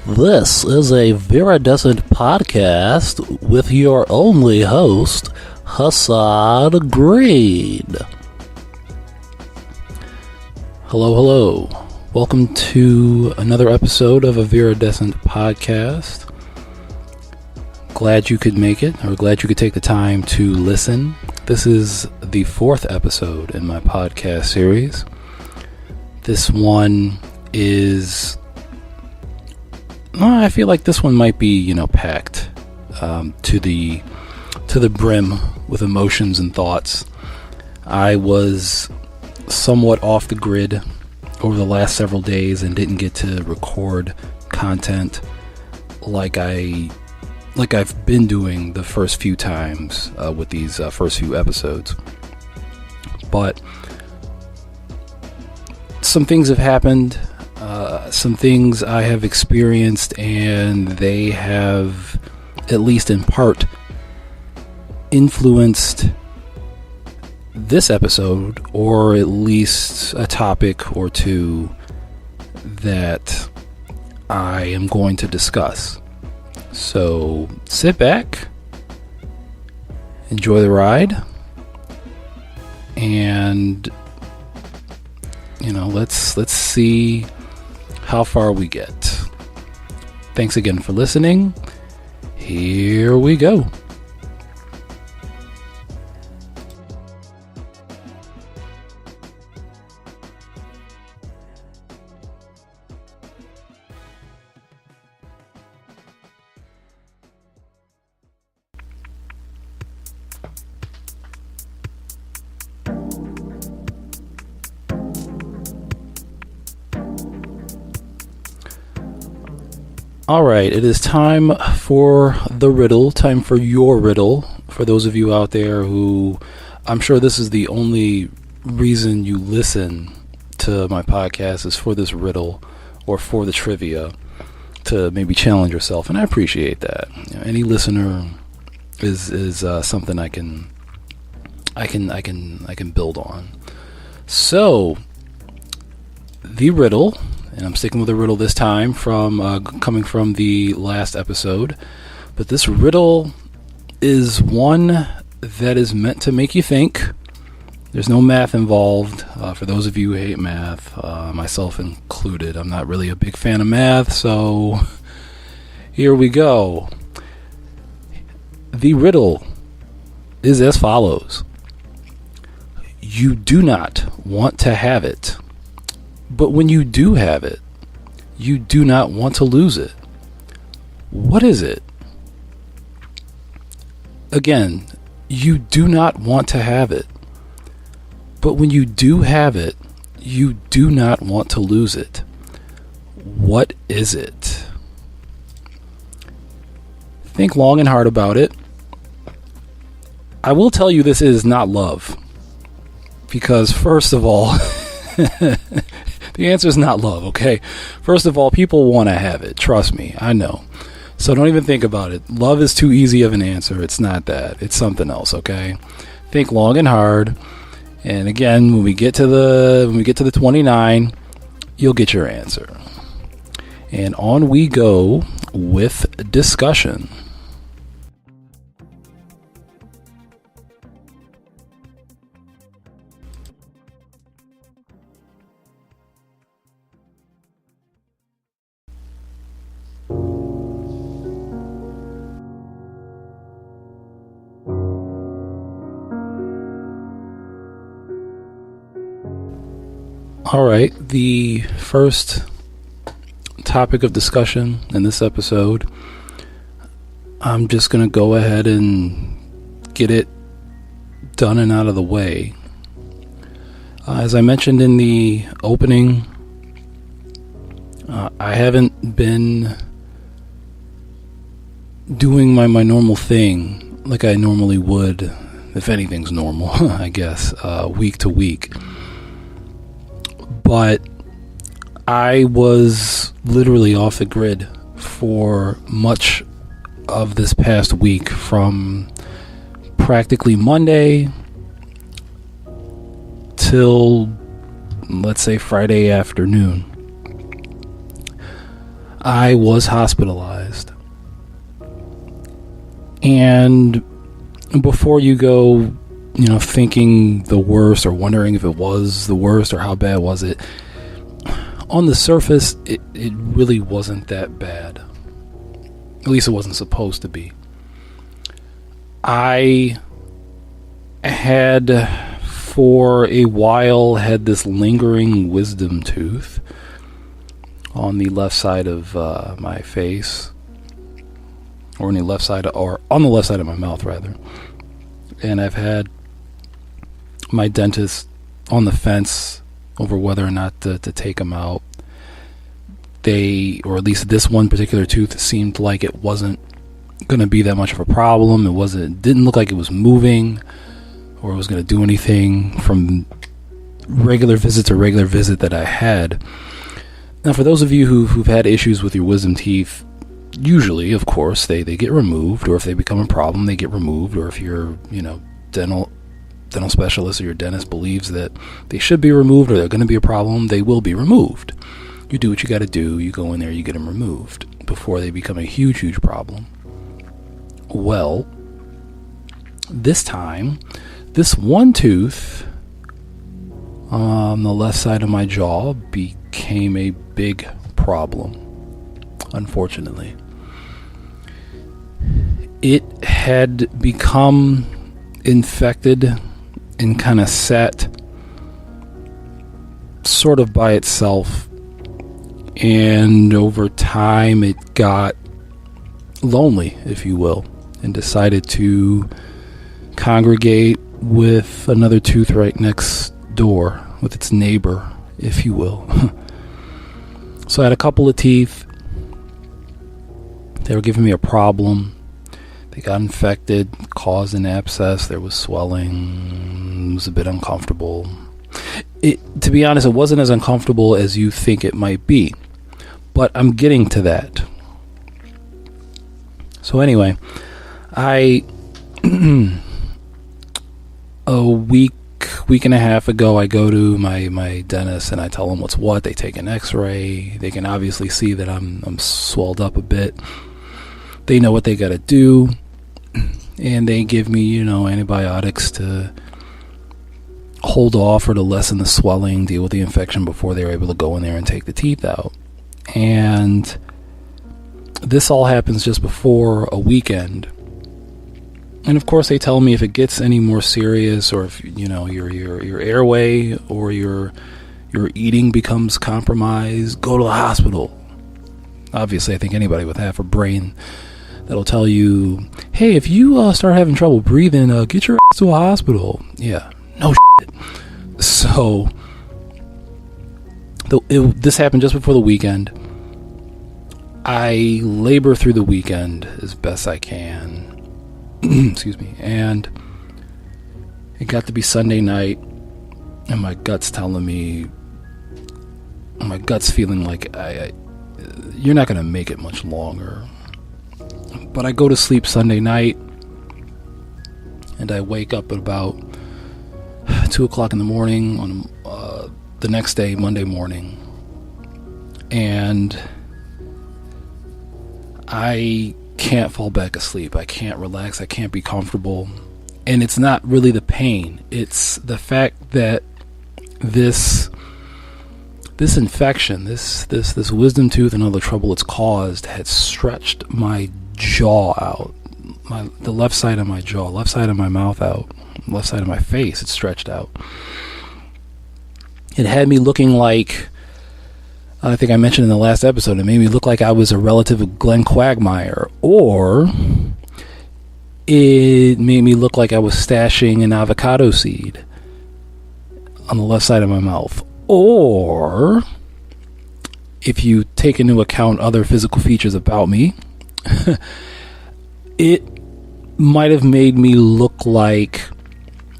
This is a Viridescent podcast with your only host, Hassan Green. Hello. Welcome to another episode of a Viridescent podcast. Glad you could make it, or glad you could take the time to listen. This is the fourth episode in my podcast series. This one is... I feel like this one might be, packed to the brim with emotions and thoughts. I was somewhat off the grid over the last several days and didn't get to record content like I've been doing the first few times with these first few episodes. But some things have happened. Some things I have experienced, and they have, at least in part, influenced this episode, or at least a topic or two that I am going to discuss. So sit back, enjoy the ride, and let's see how far we get. Thanks again for listening. Here we go. All right, it is time for the riddle, time for your riddle. For those of you out there who, I'm sure this is the only reason you listen to my podcast is for this riddle or for the trivia, to maybe challenge yourself, and I appreciate that. Any listener is something I can build on. So, the riddle. And I'm sticking with the riddle this time, coming from the last episode. But this riddle is one that is meant to make you think. There's no math involved. For those of you who hate math, myself included, I'm not really a big fan of math, so here we go. The riddle is as follows. You do not want to have it. But when you do have it, you do not want to lose it. What is it? Again, you do not want to have it. But when you do have it, you do not want to lose it. What is it? Think long and hard about it. I will tell you this is not love. Because first of all... The answer is not love, okay? First of all, people want to have it. Trust me, I know. So don't even think about it. Love is too easy of an answer. It's not that. It's something else, okay? Think long and hard. And again, when we get to the 29, you'll get your answer. And on we go with discussion. All right, the first topic of discussion in this episode, I'm just going to go ahead and get it done and out of the way. As I mentioned in the opening, I haven't been doing my normal thing like I normally would, if anything's normal, I guess, week to week. But I was literally off the grid for much of this past week, from practically Monday till, let's say, Friday afternoon. I was hospitalized. And before you go, thinking the worst or wondering if it was the worst or how bad was it, on the surface, it really wasn't that bad. At least it wasn't supposed to be. I had, for a while, had this lingering wisdom tooth on the left side of my face, or on the left side of my mouth, rather. And I've had my dentist on the fence over whether or not to take them out. Or at least this one particular tooth, seemed like it wasn't going to be that much of a problem. It didn't look like it was moving or it was going to do anything from regular visit to regular visit that I had. Now, for those of you who've had issues with your wisdom teeth, usually, of course, they get removed, or if they become a problem, they get removed, or if your dental specialist or your dentist believes that they should be removed or they're going to be a problem, they will be removed. You do what you got to do. You go in there, you get them removed before they become a huge, huge problem. Well, this time, this one tooth on the left side of my jaw became a big problem, unfortunately. It had become infected and kind of sat sort of by itself, and over time it got lonely, if you will, and decided to congregate with another tooth right next door, with its neighbor, if you will. So I had a couple of teeth. They were giving me a problem. They got infected, caused an abscess. There was swelling. It was a bit uncomfortable. To be honest, it wasn't as uncomfortable as you think it might be. But I'm getting to that. So anyway, a week and a half ago, I go to my dentist and I tell them what's what. They take an x-ray. They can obviously see that I'm swelled up a bit. They know what they got to do. And they give me, antibiotics to hold off or to lessen the swelling, deal with the infection before they were able to go in there and take the teeth out. And this all happens just before a weekend. And of course they tell me if it gets any more serious, or if your airway or your eating becomes compromised, go to the hospital. Obviously, I think anybody with half a brain that'll tell you, hey, if you start having trouble breathing, get your ass to a hospital. Yeah, no shit. So this happened just before the weekend. I labor through the weekend as best I can. Excuse me. And it got to be Sunday night, and my gut's telling me, my gut's feeling like you're not going to make it much longer. But I go to sleep Sunday night, and I wake up at about 2 o'clock in the morning on the next day, Monday morning, and I can't fall back asleep. I can't relax. I can't be comfortable. And it's not really the pain. It's the fact that this infection, this wisdom tooth and all the trouble it's caused had stretched my jaw out. The left side of my jaw, left side of my mouth out, left side of my face, it stretched out. It had me looking like, I think I mentioned in the last episode, it made me look like I was a relative of Glenn Quagmire, or it made me look like I was stashing an avocado seed on the left side of my mouth. Or, if you take into account other physical features about me, it might have made me look like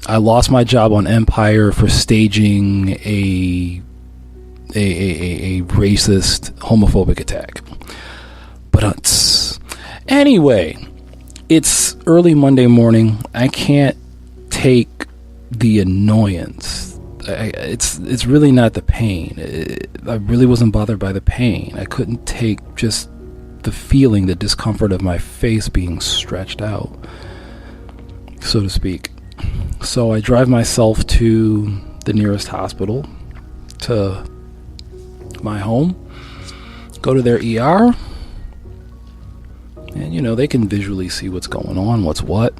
I lost my job on Empire for staging a racist, homophobic attack. But anyway, it's early Monday morning. I can't take the annoyance It's really not the pain. I really wasn't bothered by the pain. I couldn't take just the feeling, the discomfort of my face being stretched out, so to speak. So I drive myself to the nearest hospital, to my home, go to their ER, and they can visually see what's going on, what's what.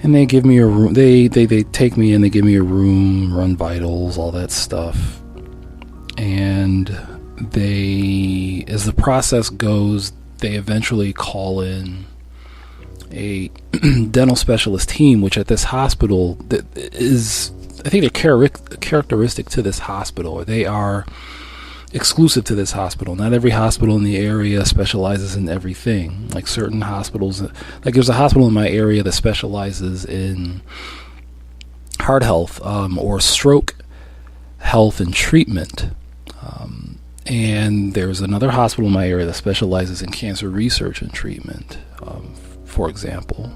And they give me a room. They take me in. They give me a room, run vitals, all that stuff. And as the process goes, they eventually call in a dental specialist team, which at this hospital that is, I think, they're characteristic to this hospital, or they are exclusive to this hospital. Not every hospital in the area specializes in everything. Like certain hospitals, like there's a hospital in my area that specializes in heart health or stroke health and treatment. And there's another hospital in my area that specializes in cancer research and treatment, for example.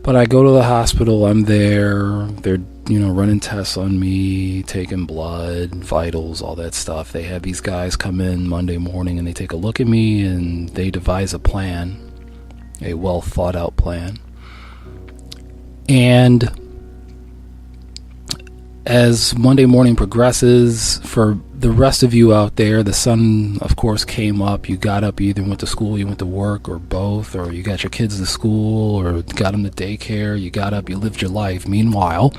But I go to the hospital, I'm there, they're running tests on me, taking blood, vitals, all that stuff. They have these guys come in Monday morning and they take a look at me and they devise a plan, a well thought out plan. And as Monday morning progresses, for the rest of you out there, the sun, of course, came up. You got up, you either went to school, you went to work, or both, or you got your kids to school, or got them to daycare. You got up, you lived your life. Meanwhile,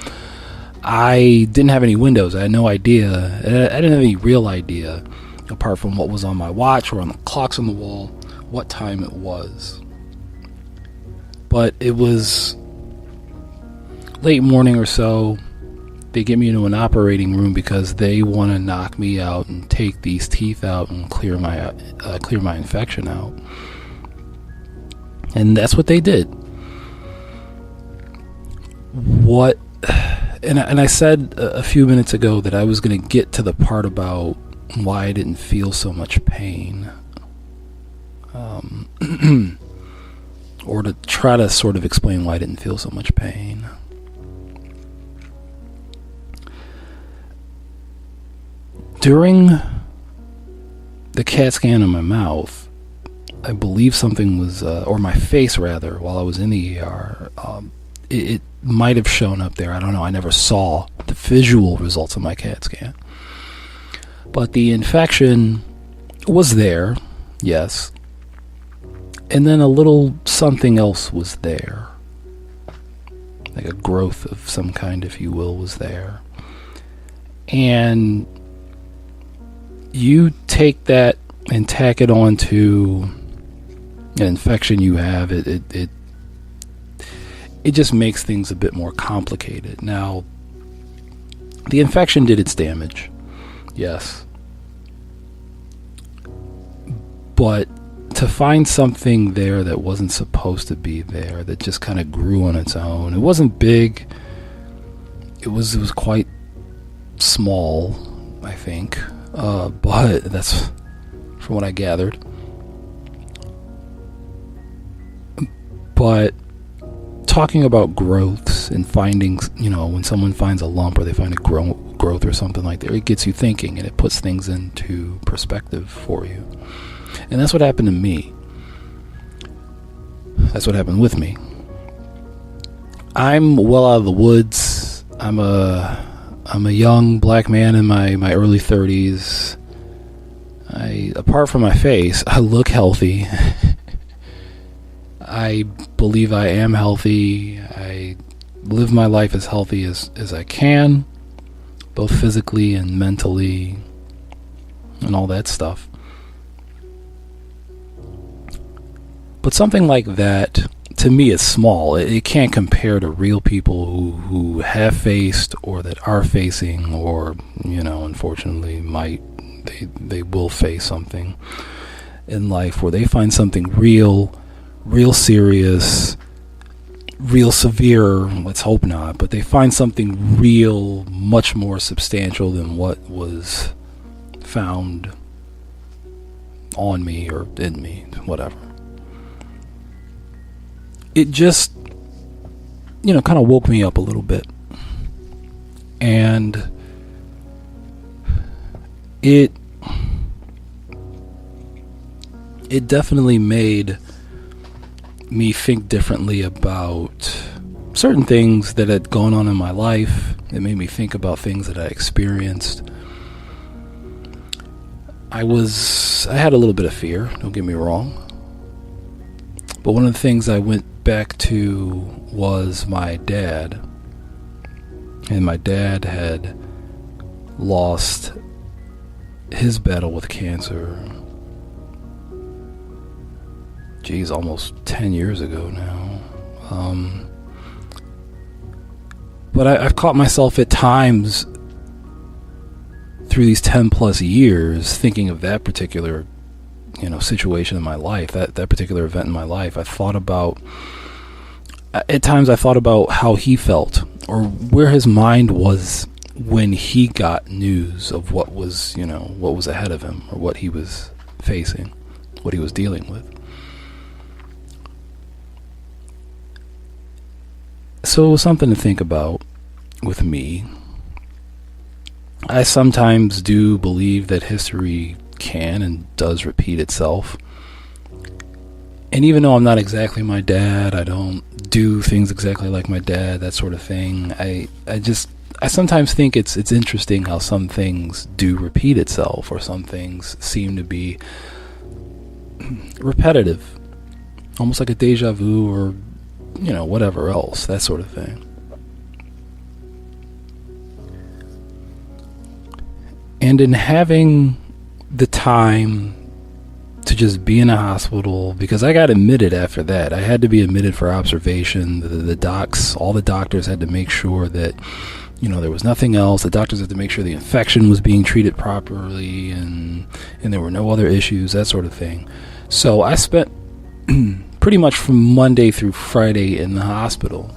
I didn't have any windows. I had no idea. I didn't have any real idea, apart from what was on my watch or on the clocks on the wall, what time it was. But it was late morning or so. They get me into an operating room because they want to knock me out and take these teeth out and clear my infection out. And that's what they did. And I said a few minutes ago that I was going to get to the part about why I didn't feel so much pain. Or to try to sort of explain why I didn't feel so much pain. During the CAT scan on my mouth, I believe something was, or my face rather, while I was in the ER, it might have shown up there. I don't know. I never saw the visual results of my CAT scan. But the infection was there, yes. And then a little something else was there. Like a growth of some kind, if you will, was there. And you take that and tack it onto an infection you have, it just makes things a bit more complicated. Now, the infection did its damage, yes. But to find something there that wasn't supposed to be there, that just kind of grew on its own. It wasn't big. It was quite small, I think. But that's from what I gathered. But talking about growths and finding, when someone finds a lump or they find a growth or something like that, it gets you thinking and it puts things into perspective for you. And that's what happened to me. That's what happened with me. I'm well out of the woods. I'm a young black man in my early 30s. Apart from my face, I look healthy. I believe I am healthy. I live my life as healthy as I can, both physically and mentally, and all that stuff. But something like that, to me, is small. It can't compare to real people who have faced or that are facing or, unfortunately they will face something in life where they find something real serious, real severe. Let's hope not, but they find something real, much more substantial than what was found on me or in me, whatever. It just kind of woke me up a little bit. And it definitely made me think differently about certain things that had gone on in my life. It made me think about things that I experienced. I had a little bit of fear, don't get me wrong. But one of the things I went back to was my dad. And my dad had lost his battle with cancer, almost 10 years ago now. But I've caught myself at times through these 10 plus years thinking of that particular, situation in my life, that particular event in my life. At times I thought about how he felt, or where his mind was when he got news of what was ahead of him, or what he was facing, what he was dealing with. So it was something to think about with me. I sometimes do believe that history can and does repeat itself. And even though I'm not exactly my dad, I don't do things exactly like my dad, that sort of thing, I sometimes think it's interesting how some things do repeat itself, or some things seem to be repetitive, almost like a deja vu, or whatever else, that sort of thing. And in having the time to just be in a hospital, because I got admitted after that. I had to be admitted for observation. All the doctors had to make sure that, there was nothing else. The doctors had to make sure the infection was being treated properly, and there were no other issues, that sort of thing. So I spent pretty much from Monday through Friday in the hospital.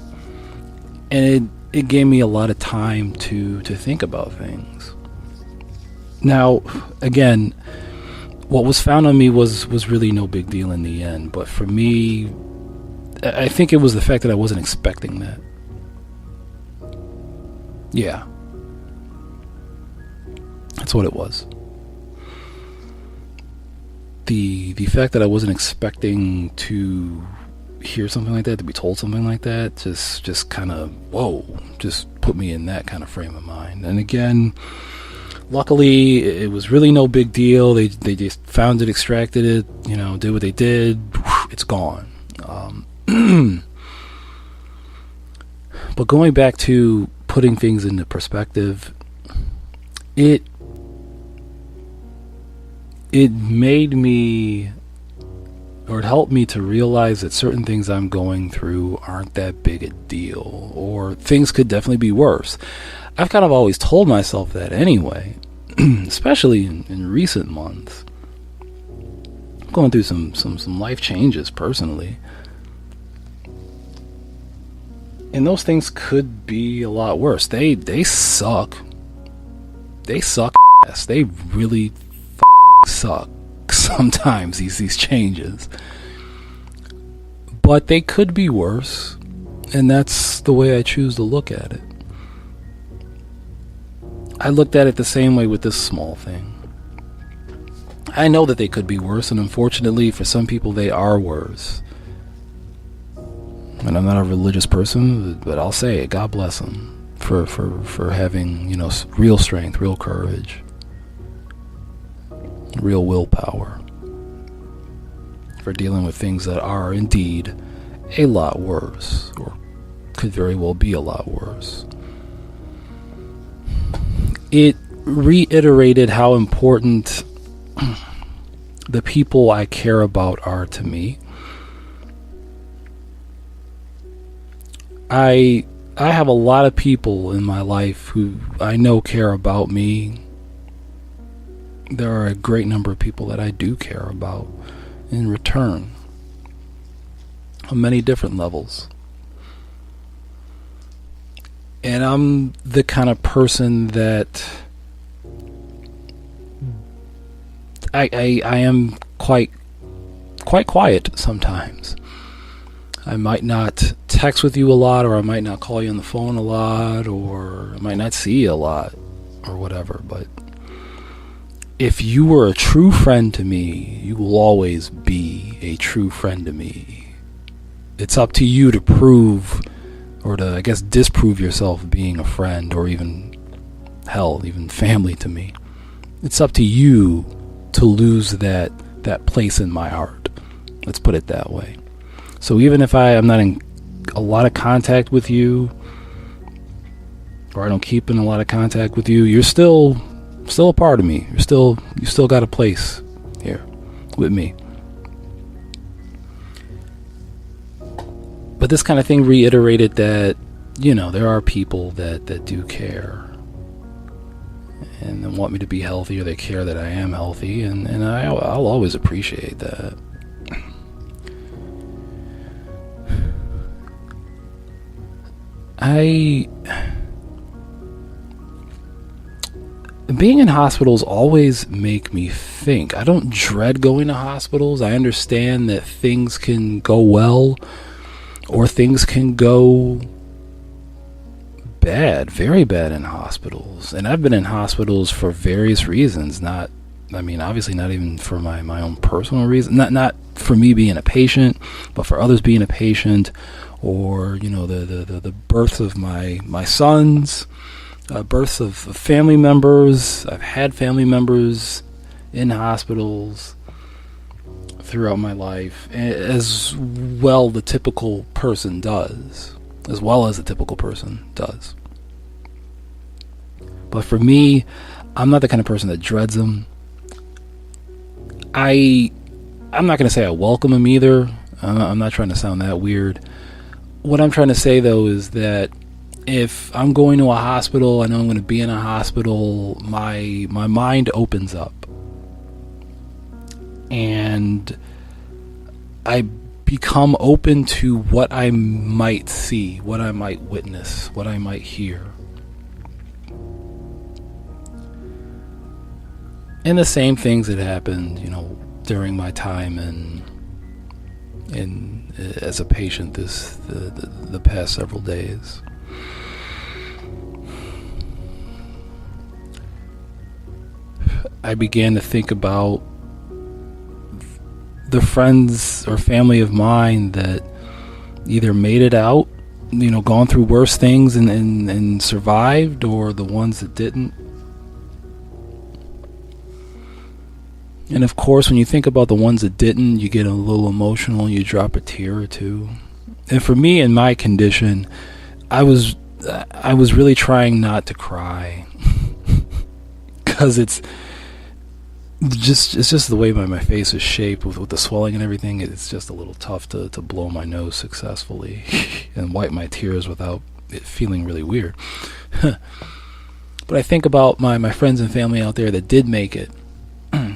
And it gave me a lot of time to think about things. Now, again, what was found on me was really no big deal in the end. But for me, I think it was the fact that I wasn't expecting that. Yeah. That's what it was. The fact that I wasn't expecting to hear something like that, to be told something like that, just kind of, just put me in that kind of frame of mind. And again, luckily, it was really no big deal. They just found it, extracted it, did what they did. It's gone. But going back to putting things into perspective, it made me, or it helped me to realize that certain things I'm going through aren't that big a deal, or things could definitely be worse. I've kind of always told myself that anyway, especially in recent months. I'm going through some life changes personally. And those things could be a lot worse. They suck. They suck ass. They really suck sometimes, these changes. But they could be worse. And that's the way I choose to look at it. I looked at it the same way with this small thing. I know that they could be worse, and unfortunately for some people they are worse. And I'm not a religious person, but I'll say it, God bless them for having, real strength, real courage, real willpower, for dealing with things that are indeed a lot worse, or could very well be a lot worse. It reiterated how important the people I care about are to me. I have a lot of people in my life who I know care about me. There are a great number of people that I do care about in return, on many different levels. And I'm the kind of person that I am quite quiet sometimes. I might not text with you a lot, or I might not call you on the phone a lot, or I might not see you a lot, or whatever. But if you were a true friend to me, you will always be a true friend to me. It's up to you to prove, or to, I guess, disprove yourself being a friend, or even, hell, even family to me. It's up to you to lose that place in my heart. Let's put it that way. So even if I'm not in a lot of contact with you, or I don't keep in a lot of contact with you, you're still a part of me. You still got a place here with me. But this kind of thing reiterated that, there are people that do care and want me to be healthy, or they care that I am healthy, and I'll always appreciate that. Being in hospitals always make me think. I don't dread going to hospitals. I understand that things can go well, or things can go bad, very bad in hospitals. And I've been in hospitals for various reasons. Obviously not even for my own personal reason. Not for me being a patient, but for others being a patient, or the birth of my sons, births of family members. I've had family members in hospitals throughout my life, as well the typical person does, But for me, I'm not the kind of person that dreads them. I'm not going to say I welcome them either. I'm not trying to sound that weird. What I'm trying to say, though, is that if I'm going to a hospital, I know I'm going to be in a hospital, my mind opens up. And I become open to what I might see, what I might witness, what I might hear. And the same things that happened, during my time in as a patient the past several days. I began to think about the friends or family of mine that either made it out, gone through worse things and survived, or the ones that didn't. And of course, when you think about the ones that didn't, you get a little emotional, you drop a tear or two. And for me, in my condition, I was really trying not to cry, because it's just the way my face is shaped with the swelling and everything. It's just a little tough to blow my nose successfully and wipe my tears without it feeling really weird. But I think about my friends and family out there that did make it.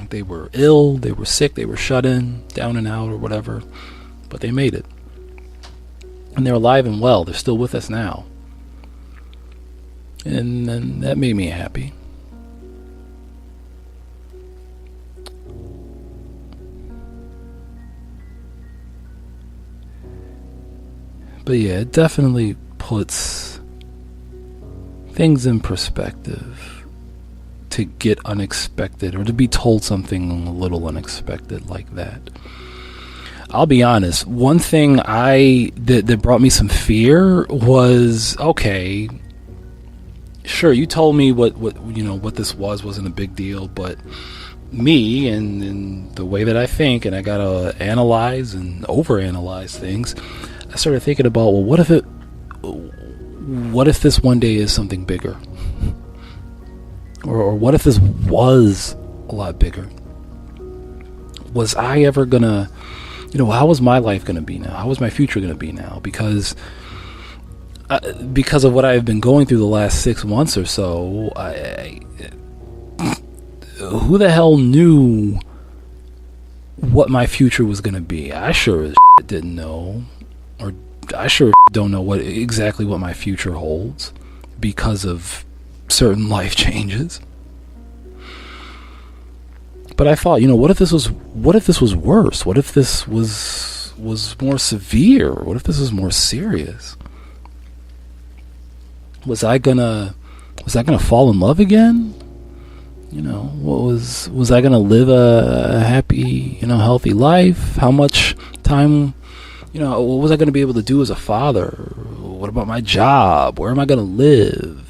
They were ill, they were sick, they were shut in, down and out or whatever, but they made it. And they're alive and well. They're still with us now. And that made me happy. But yeah, it definitely puts things in perspective to get unexpected, or to be told something a little unexpected like that. I'll be honest, one thing that brought me some fear was, okay, sure, you told me what this wasn't a big deal, but me and the way that I think, and I gotta analyze and overanalyze things, I started thinking about, well, what if this one day is something bigger? Or what if this was a lot bigger? Was I ever gonna, how was my life gonna be now? How was my future gonna be now? Because of what I've been going through the last 6 months or so, who the hell knew what my future was gonna be? I sure as didn't know, or I sure don't know exactly what my future holds because of certain life changes. But I thought, what if this was worse? What if this was was more severe? What if this was more serious? Was I gonna fall in love again? Was I gonna live a happy, healthy life? How much time, what was I gonna be able to do as a father? What about my job? Where am I gonna live?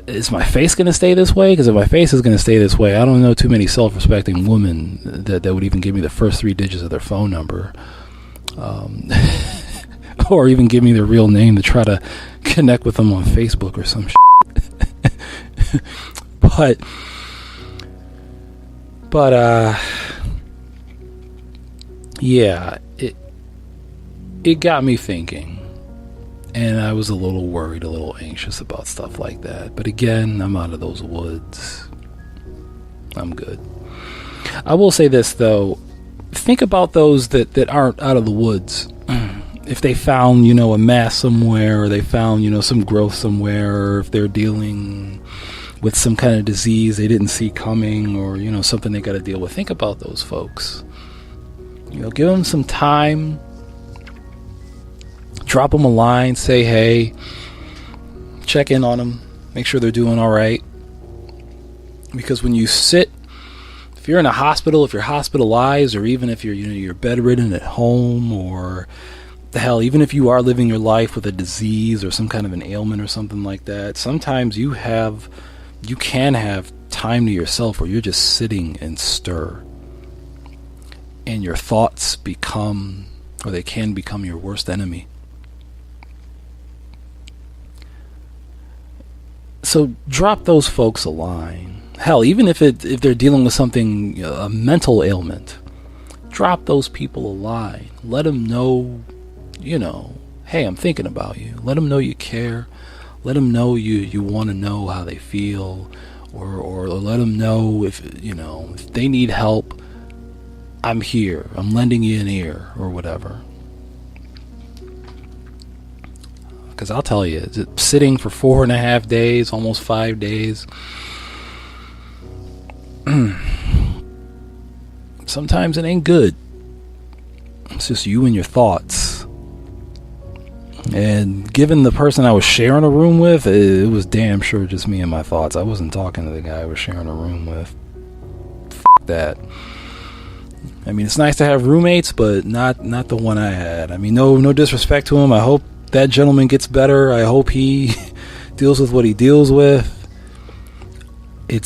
Is my face gonna stay this way? Because if my face is gonna stay this way, I don't know too many self-respecting women that would even give me the first 3 digits of their phone number, or even give me their real name to try to connect with them on Facebook or some shit. But yeah, it got me thinking, and I was a little worried, a little anxious about stuff like that. But again, I'm out of those woods. I'm good. I will say this though, think about those that aren't out of the woods. If they found, a mass somewhere, or they found, some growth somewhere, or if they're dealing with some kind of disease they didn't see coming, or something they got to deal with. Think about those folks. Give them some time. Drop them a line. Say hey. Check in on them. Make sure they're doing all right. Because when you sit, if you're in a hospital, if you're hospitalized, or even if you're bedridden at home, or the hell, even if you are living your life with a disease or some kind of an ailment or something like that, sometimes you can have time to yourself where you're just sitting and stir, and your thoughts become, or they can become, your worst enemy. So drop those folks a line. Hell, even if they're dealing with something, a mental ailment, drop those people a line. Let them know, hey, I'm thinking about you. Let them know you care. Let them know you want to know how they feel, or let them know if they need help. I'm here. I'm lending you an ear, or whatever. Because I'll tell you, sitting for 4.5 days, almost 5 days, sometimes it ain't good. It's just you and your thoughts. And given the person I was sharing a room with, it was damn sure just me and my thoughts. I wasn't talking to the guy I was sharing a room with. F*** that. I mean, it's nice to have roommates, but not the one I had. I mean, no disrespect to him. I hope that gentleman gets better. I hope he deals with what he deals with. It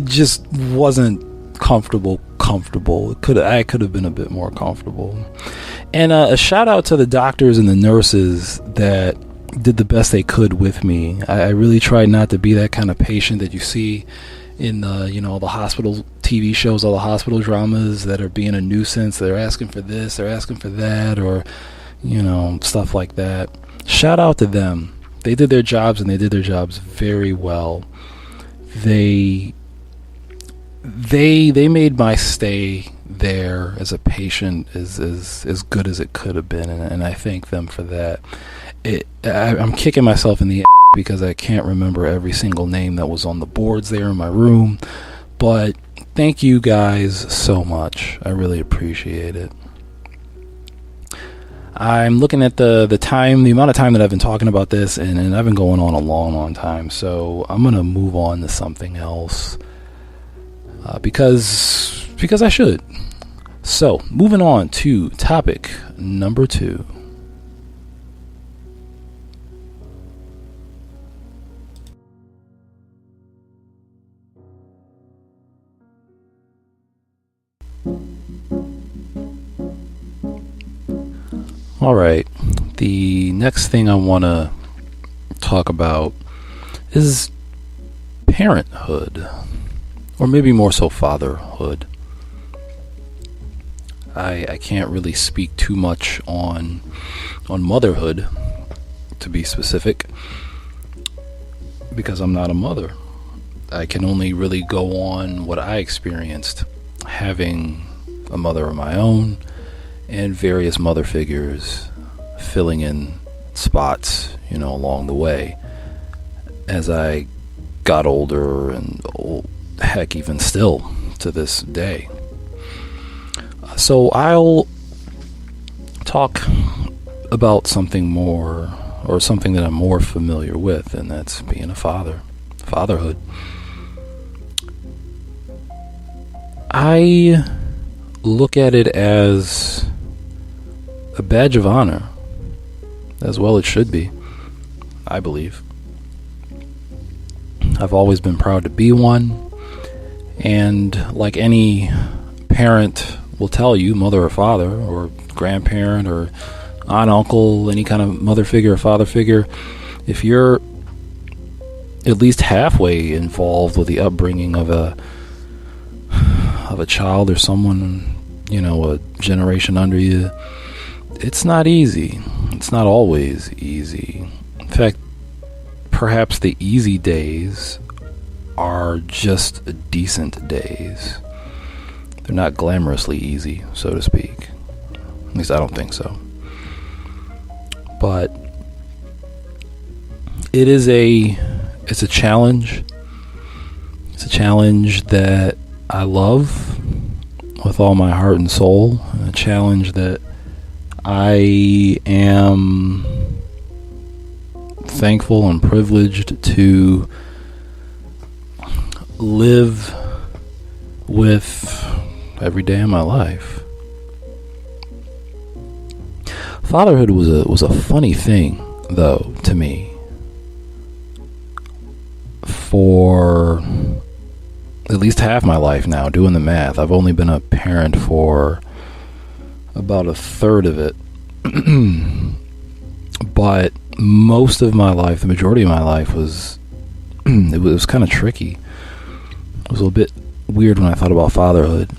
just wasn't comfortable. I could have been a bit more comfortable. And a shout out to the doctors and the nurses that did the best they could with me. I really tried not to be that kind of patient that you see in all the hospital TV shows, all the hospital dramas that are being a nuisance. They're asking for this, they're asking for that, or stuff like that. Shout out to them. They did their jobs, and they did their jobs very well. They made my stay there as a patient as good as it could have been, and I thank them for that. I'm kicking myself in the ass because I can't remember every single name that was on the boards there in my room, but thank you guys so much. I really appreciate it. I'm looking at the amount of time that I've been talking about this, and I've been going on a long time, so I'm going to move on to something else, because I should. So, moving on to topic number 2. Alright, the next thing I want to talk about is parenthood, or maybe more so fatherhood. I can't really speak too much on motherhood, to be specific, because I'm not a mother. I can only really go on what I experienced having a mother of my own, and various mother figures filling in spots, along the way as I got older, and even still to this day. So I'll talk about something more, or something that I'm more familiar with, and that's being a father, fatherhood. I look at it as a badge of honor, as well it should be, I believe. I've always been proud to be one, and like any parent will tell you, mother or father, or grandparent, or aunt, uncle, any kind of mother figure or father figure, if you're at least halfway involved with the upbringing of a child or someone, a generation under you, it's not easy. It's not always easy. In fact, perhaps the easy days are just decent days. They're not glamorously easy, so to speak. At least I don't think so. But it's a challenge. It's a challenge that I love with all my heart and soul. A challenge that I am thankful and privileged to live with every day of my life. Fatherhood was a funny thing, though, to me. For at least half my life now, doing the math, I've only been a parent for about a third of it. But most of my life, the majority of my life, was it was kind of tricky. It was a little bit weird when I thought about fatherhood.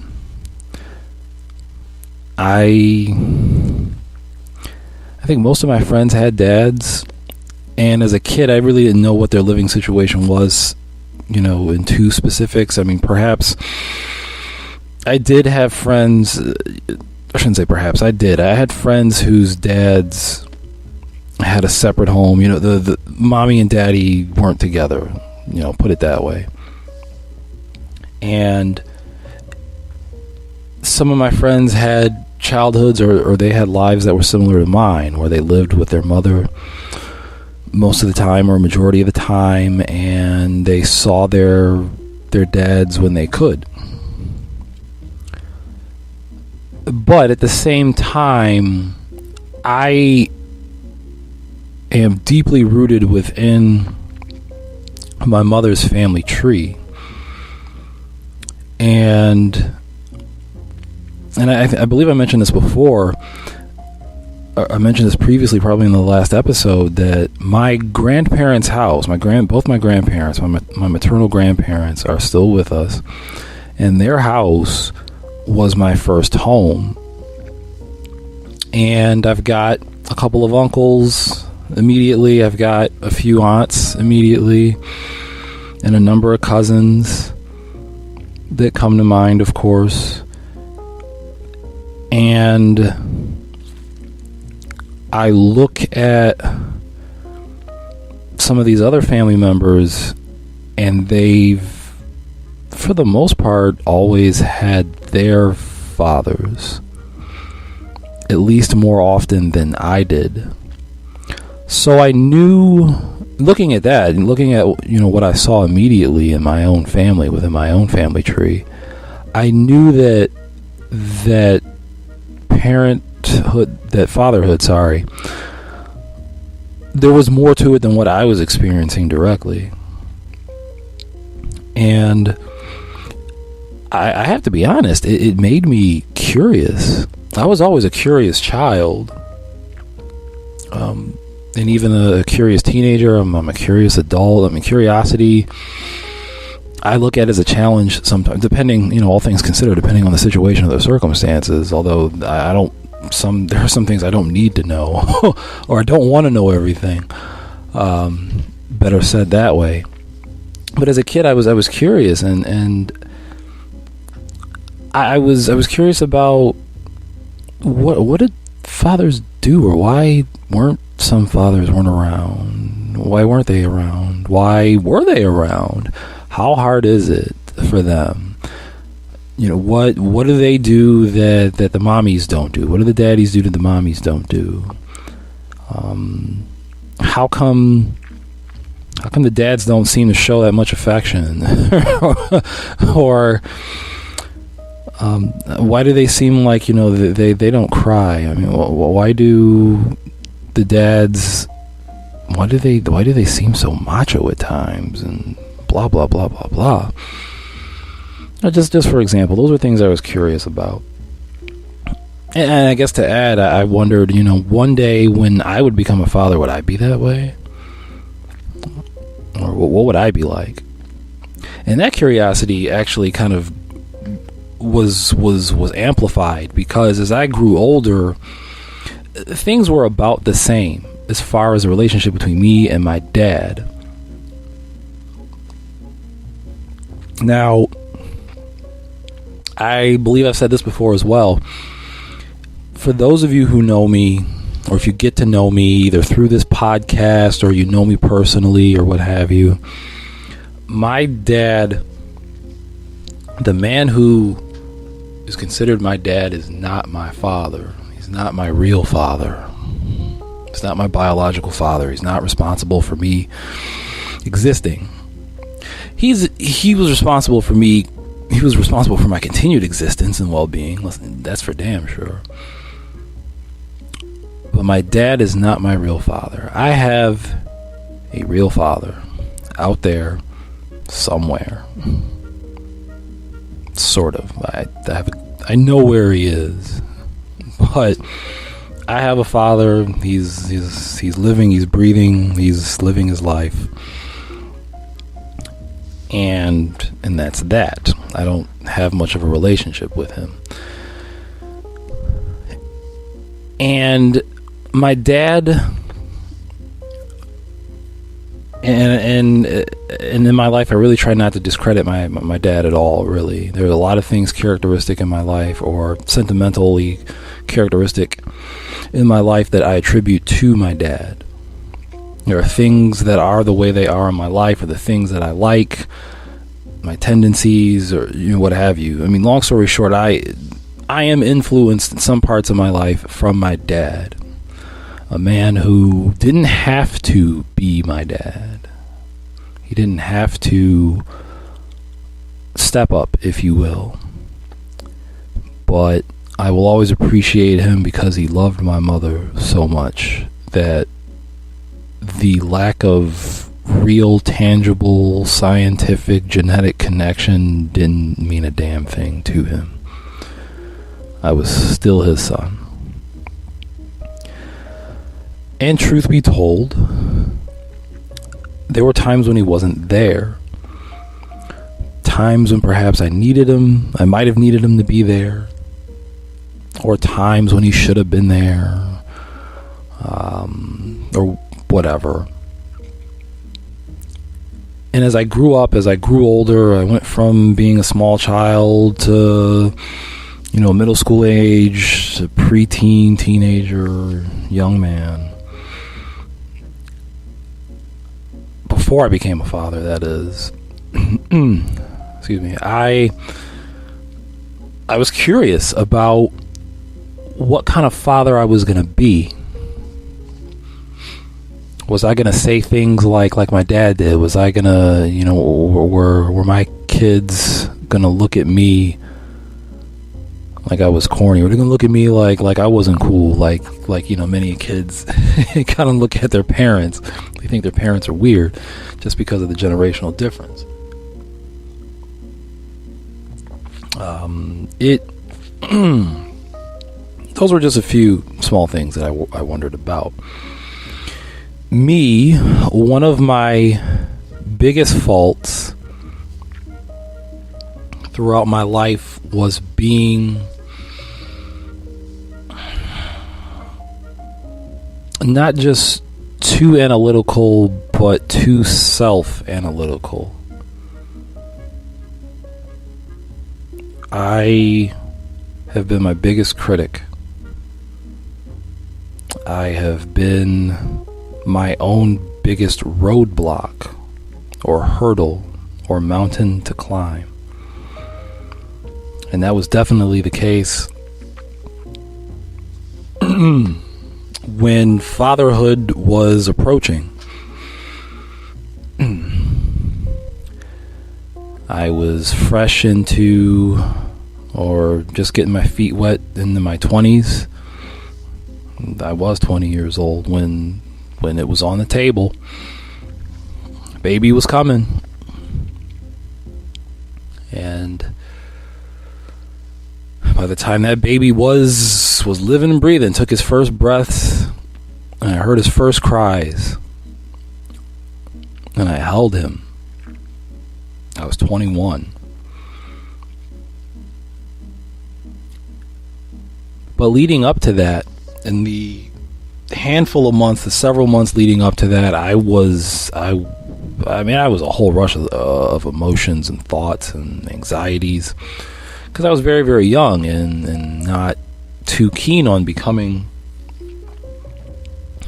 I think most of my friends had dads, and as a kid I really didn't know what their living situation was, in two specifics. I mean, perhaps I did have friends, I shouldn't say perhaps, I had friends whose dads had a separate home. The mommy and daddy weren't together, put it that way. And some of my friends had childhoods, or they had lives that were similar to mine, where they lived with their mother most of the time, or majority of the time, and they saw their dads when they could. But at the same time, I am deeply rooted within my mother's family tree. And I believe I mentioned this before. I mentioned this previously, probably in the last episode, that my grandparents' house, both my grandparents, my maternal grandparents, are still with us, and their house was my first home. And I've got a couple of uncles immediately. I've got a few aunts immediately, and a number of cousins that come to mind, of course. And I look at some of these other family members, and they've, for the most part, always had their fathers, at least more often than I did. So I knew, looking at that, and looking at what I saw immediately in my own family, within my own family tree, I knew that fatherhood, there was more to it than what I was experiencing directly. And I have to be honest, it made me curious. I was always a curious child, and even a curious teenager. I'm a curious adult. curiosity, I look at as a challenge sometimes, depending, all things considered, depending on the situation or the circumstances. Although there are some things I don't need to know, or I don't want to know everything. Better said that way. But as a kid, I was curious, and I was curious about what did fathers do, or why weren't some fathers around? Why weren't they around? Why were they around? How hard is it for them? what do they do that the mommies don't do? What do the daddies do that the mommies don't do? How come the dads don't seem to show that much affection? or why do they seem like, they don't cry? I mean, why do the dads, why do they seem so macho at times, and blah blah blah blah blah? Just for example, those are things I was curious about. And I guess to add, I wondered, one day when I would become a father, would I be that way? Or what would I be like? And that curiosity actually kind of was amplified, because as I grew older, things were about the same as far as the relationship between me and my dad. Now, I believe I've said this before as well. For those of you who know me, or if you get to know me either through this podcast or you know me personally or what have you, my dad, the man who is considered my dad, is not my father. He's not my real father. He's not my biological father. He's not responsible for me existing. He was responsible for me. He was responsible for my continued existence and well-being. Listen, that's for damn sure. But my dad is not my real father. I have a real father out there somewhere. Sort of. I know where he is. But I have a father. He's living, he's breathing, he's living his life. And that's that. I don't have much of a relationship with him. And my dad, and in my life, I really try not to discredit my dad at all, really. There's a lot of things characteristic in my life, or sentimentally characteristic in my life, that I attribute to my dad. There are things that are the way they are in my life, or the things that I like, my tendencies, or what have you. I mean, long story short, I am influenced in some parts of my life from my dad. A man who didn't have to be my dad. He didn't have to step up, if you will. But I will always appreciate him because he loved my mother so much that the lack of real, tangible, scientific, genetic connection didn't mean a damn thing to him. I was still his son. And truth be told, there were times when he wasn't there. Times when perhaps I needed him. I might have needed him to be there. Or times when he should have been there. Or whatever. And as I grew up, as I grew older, I went from being a small child to, middle school age, to preteen, teenager, young man. Before I became a father, that is. Excuse me. I was curious about what kind of father I was going to be. Was I going to say things like my dad did? Was I going to, were my kids going to look at me like I was corny? Were they going to look at me like I wasn't cool? Like many kids kind of look at their parents. They think their parents are weird just because of the generational difference. Those were just a few small things that I wondered about. Me, one of my biggest faults throughout my life was being not just too analytical, but too self-analytical. I have been my biggest critic. I have been my own biggest roadblock or hurdle or mountain to climb. And that was definitely the case when fatherhood was approaching. I was fresh into, or just getting my feet wet into my 20s. I was 20 years old when it was on the table. Baby was coming. And by the time that baby was living and breathing, took his first breaths, and I heard his first cries, and I held him. I was 21. But leading up to that, in the handful of months, the several months leading up to that, I was a whole rush of emotions and thoughts and anxieties, because I was very, very young and not too keen on becoming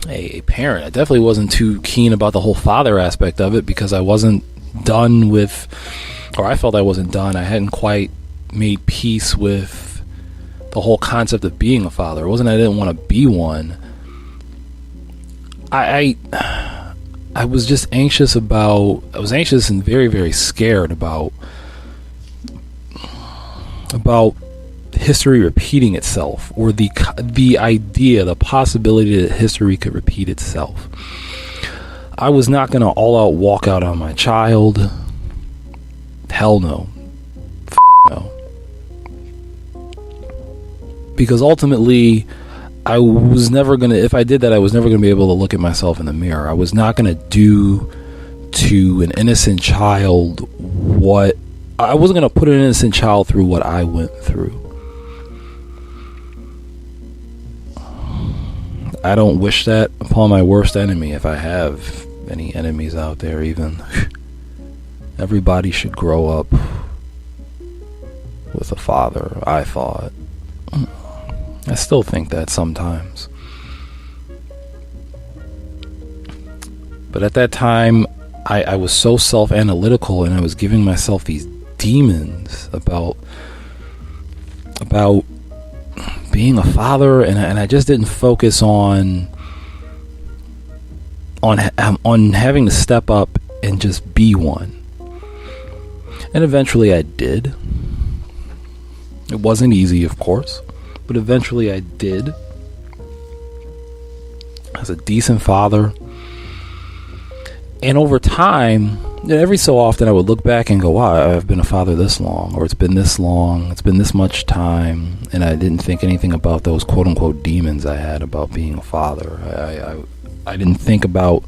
a parent. I definitely wasn't too keen about the whole father aspect of it, because I wasn't done with, or I felt I wasn't done. I hadn't quite made peace with the whole concept of being a father. It wasn't I didn't want to be one. I was just anxious and very, very scared about history repeating itself, or the idea, the possibility that history could repeat itself. I was not going to all out walk out on my child. Hell no. No. Because ultimately, I was never going to, if I did that, I was never going to be able to look at myself in the mirror. I was not going to do to an innocent child I wasn't going to put an innocent child through what I went through. I don't wish that upon my worst enemy, if I have any enemies out there even. Everybody should grow up with a father, I thought. I still think that sometimes. But at that time, I was so self-analytical, and I was giving myself these demons about being a father, and I just didn't focus on having to step up and just be one. And eventually I did. It wasn't easy, of course, but eventually I did. As a decent father. And over time, every so often I would look back and go, wow, I've been a father this long, or it's been this long, it's been this much time, and I didn't think anything about those quote-unquote demons I had about being a father. I didn't think about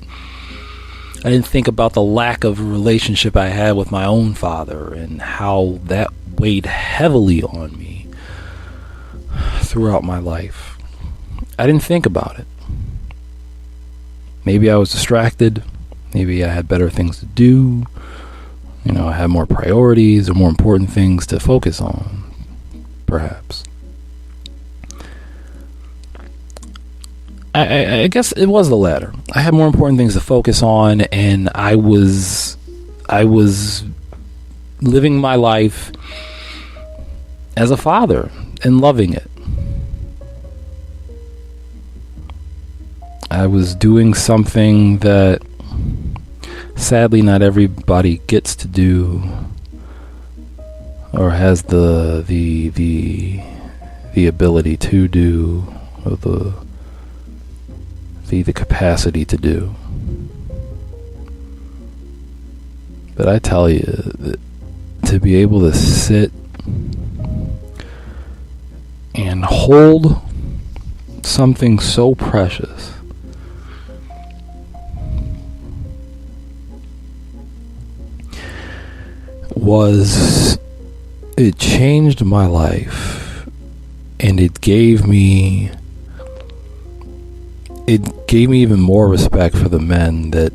the lack of relationship I had with my own father, and how that weighed heavily on me throughout my life. I didn't think about it. Maybe I was distracted. Maybe I had better things to do. I had more priorities or more important things to focus on, perhaps. I guess it was the latter. I had more important things to focus on, and I was living my life as a father and loving it. I was doing something that sadly not everybody gets to do, or has the ability to do, or the capacity to do. But I tell you, that to be able to sit and hold something so precious, it changed my life, and it gave me even more respect for the men that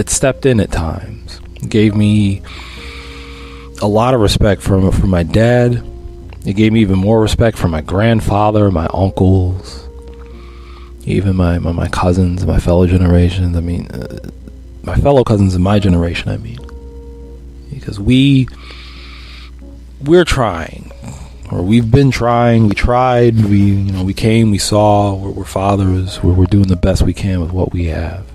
stepped in at times. It gave me a lot of respect for my dad. It gave me even more respect for my grandfather, my uncles, even my cousins, my fellow generations. My fellow cousins in my generation, because we we're trying, or we've been trying. We tried. We came. We saw. We're fathers. We're doing the best we can with what we have.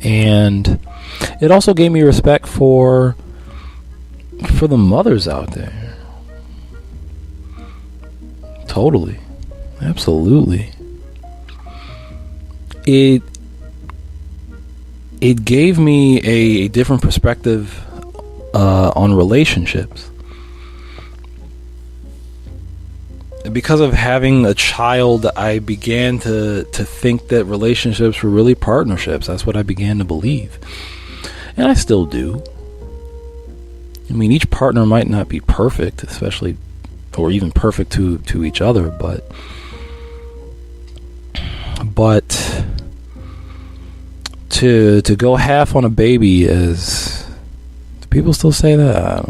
And it also gave me respect for the mothers out there. Totally. Absolutely. It gave me a different perspective on relationships. Because of having a child, I began to think that relationships were really partnerships. That's what I began to believe. And I still do. I mean, each partner might not be perfect, especially, or even perfect to each other, but to go half on a baby is, do people still say that?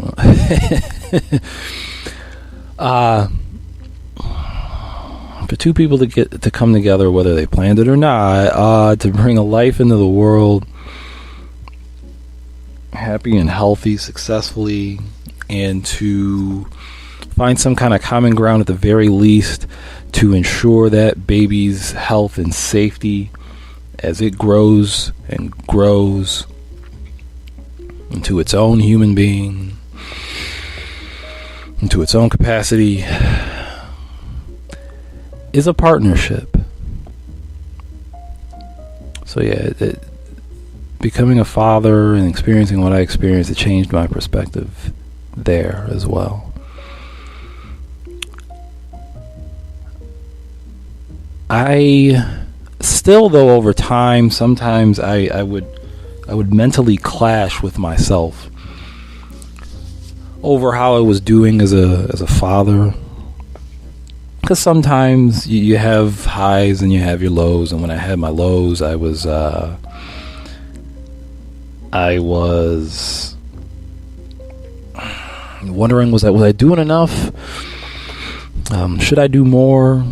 I don't know. For two people to come together, whether they planned it or not, to bring a life into the world, happy and healthy, successfully, and to find some kind of common ground at the very least to ensure that baby's health and safety as it grows and grows into its own human being, into its own capacity, is a partnership. So yeah, becoming a father and experiencing what I experienced, it changed my perspective there as well. I still, though, over time, sometimes I would mentally clash with myself over how I was doing as a father. Because sometimes you have highs and you have your lows, and when I had my lows, I was wondering, was I doing enough? Should I do more?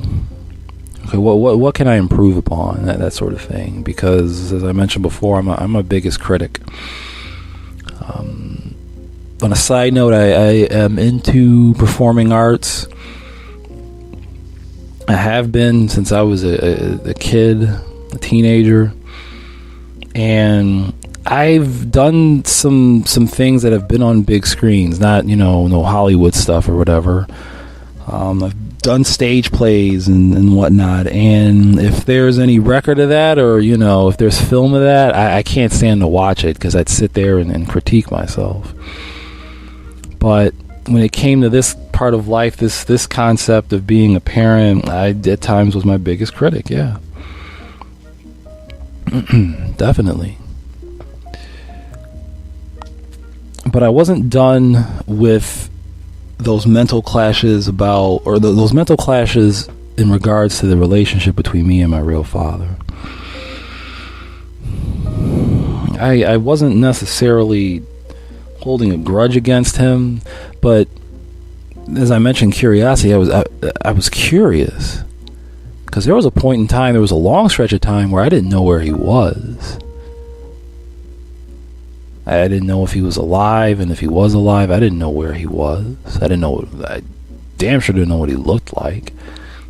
Okay, what can I improve upon? That sort of thing. Because as I mentioned before, I'm my biggest critic. On a side note, I am into performing arts. I have been since I was a kid, a teenager, and I've done some things that have been on big screens, not no Hollywood stuff or whatever. I've done stage plays and whatnot, and if there's any record of that, or if there's film of that, I can't stand to watch it because I'd sit there and critique myself. But when it came to this part of life, this concept of being a parent, I at times was my biggest critic. Yeah. Definitely. But I wasn't done with those mental clashes those mental clashes in regards to the relationship between me and my real father. I wasn't necessarily holding a grudge against him, but as I mentioned, curiosity, I was curious, because there was a point in time, there was a long stretch of time where I didn't know where he was. I didn't know if he was alive, and if he was alive, I didn't know where he was. I damn sure didn't know what he looked like.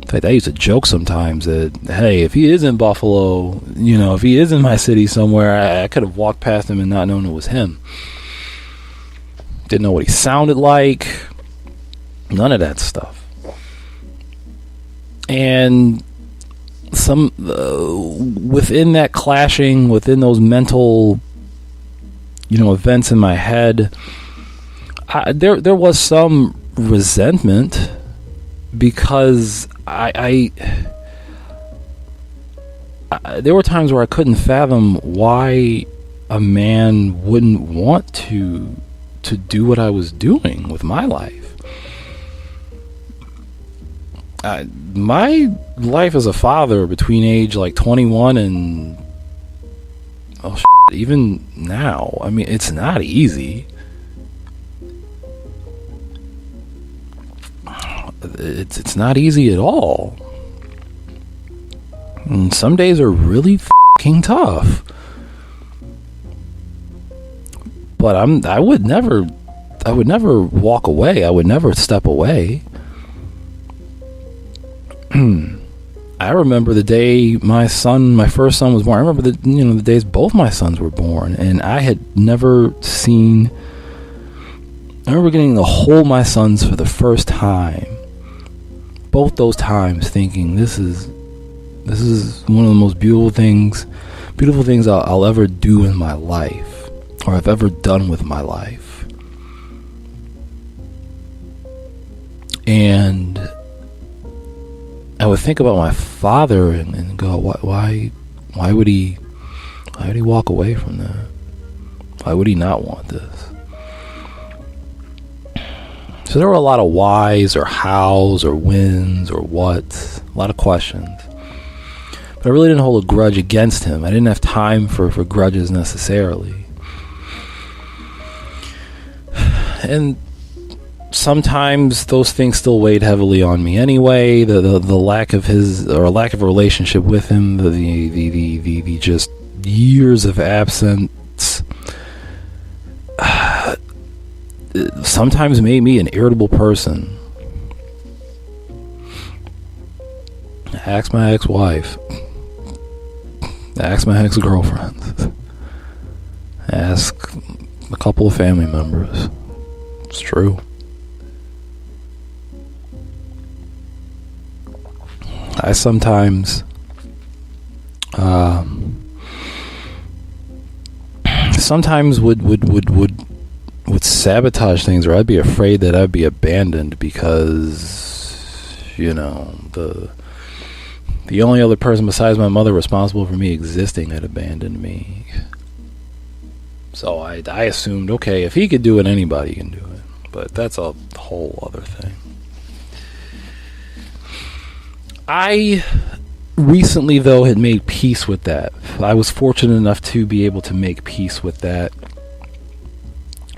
In fact, I used to joke sometimes that, hey, if he is in Buffalo, if he is in my city somewhere, I could have walked past him and not known it was him. Didn't know what he sounded like. None of that stuff. And some within that clashing, within those mental events in my head, there was some resentment, because I there were times where I couldn't fathom why a man wouldn't want to do what I was doing with my life. My life as a father between age 21 and even now, I mean, it's not easy. It's not easy at all. And some days are really fucking tough. But I would never walk away. I would never step away. I remember the day my first son was born. I remember the days both my sons were born, and I had never seen. I remember getting to hold my sons for the first time. Both those times, thinking this is one of the most beautiful things I'll ever do in my life, or I've ever done with my life. And I would think about my father and go, why would he walk away from that? Why would he not want this? So there were a lot of whys or hows or whens or whats, a lot of questions. But I really didn't hold a grudge against him. I didn't have time for grudges necessarily. And sometimes those things still weighed heavily on me anyway. The lack of lack of a relationship with him, the just years of absence, sometimes made me an irritable person. Ask my ex-wife. Ask my ex-girlfriends. Ask a couple of family members. It's true. I sometimes would sabotage things, or I'd be afraid that I'd be abandoned because, the only other person besides my mother responsible for me existing had abandoned me. So I assumed, okay, if he could do it, anybody can do it. But that's a whole other thing. I recently, though, had made peace with that. I was fortunate enough to be able to make peace with that.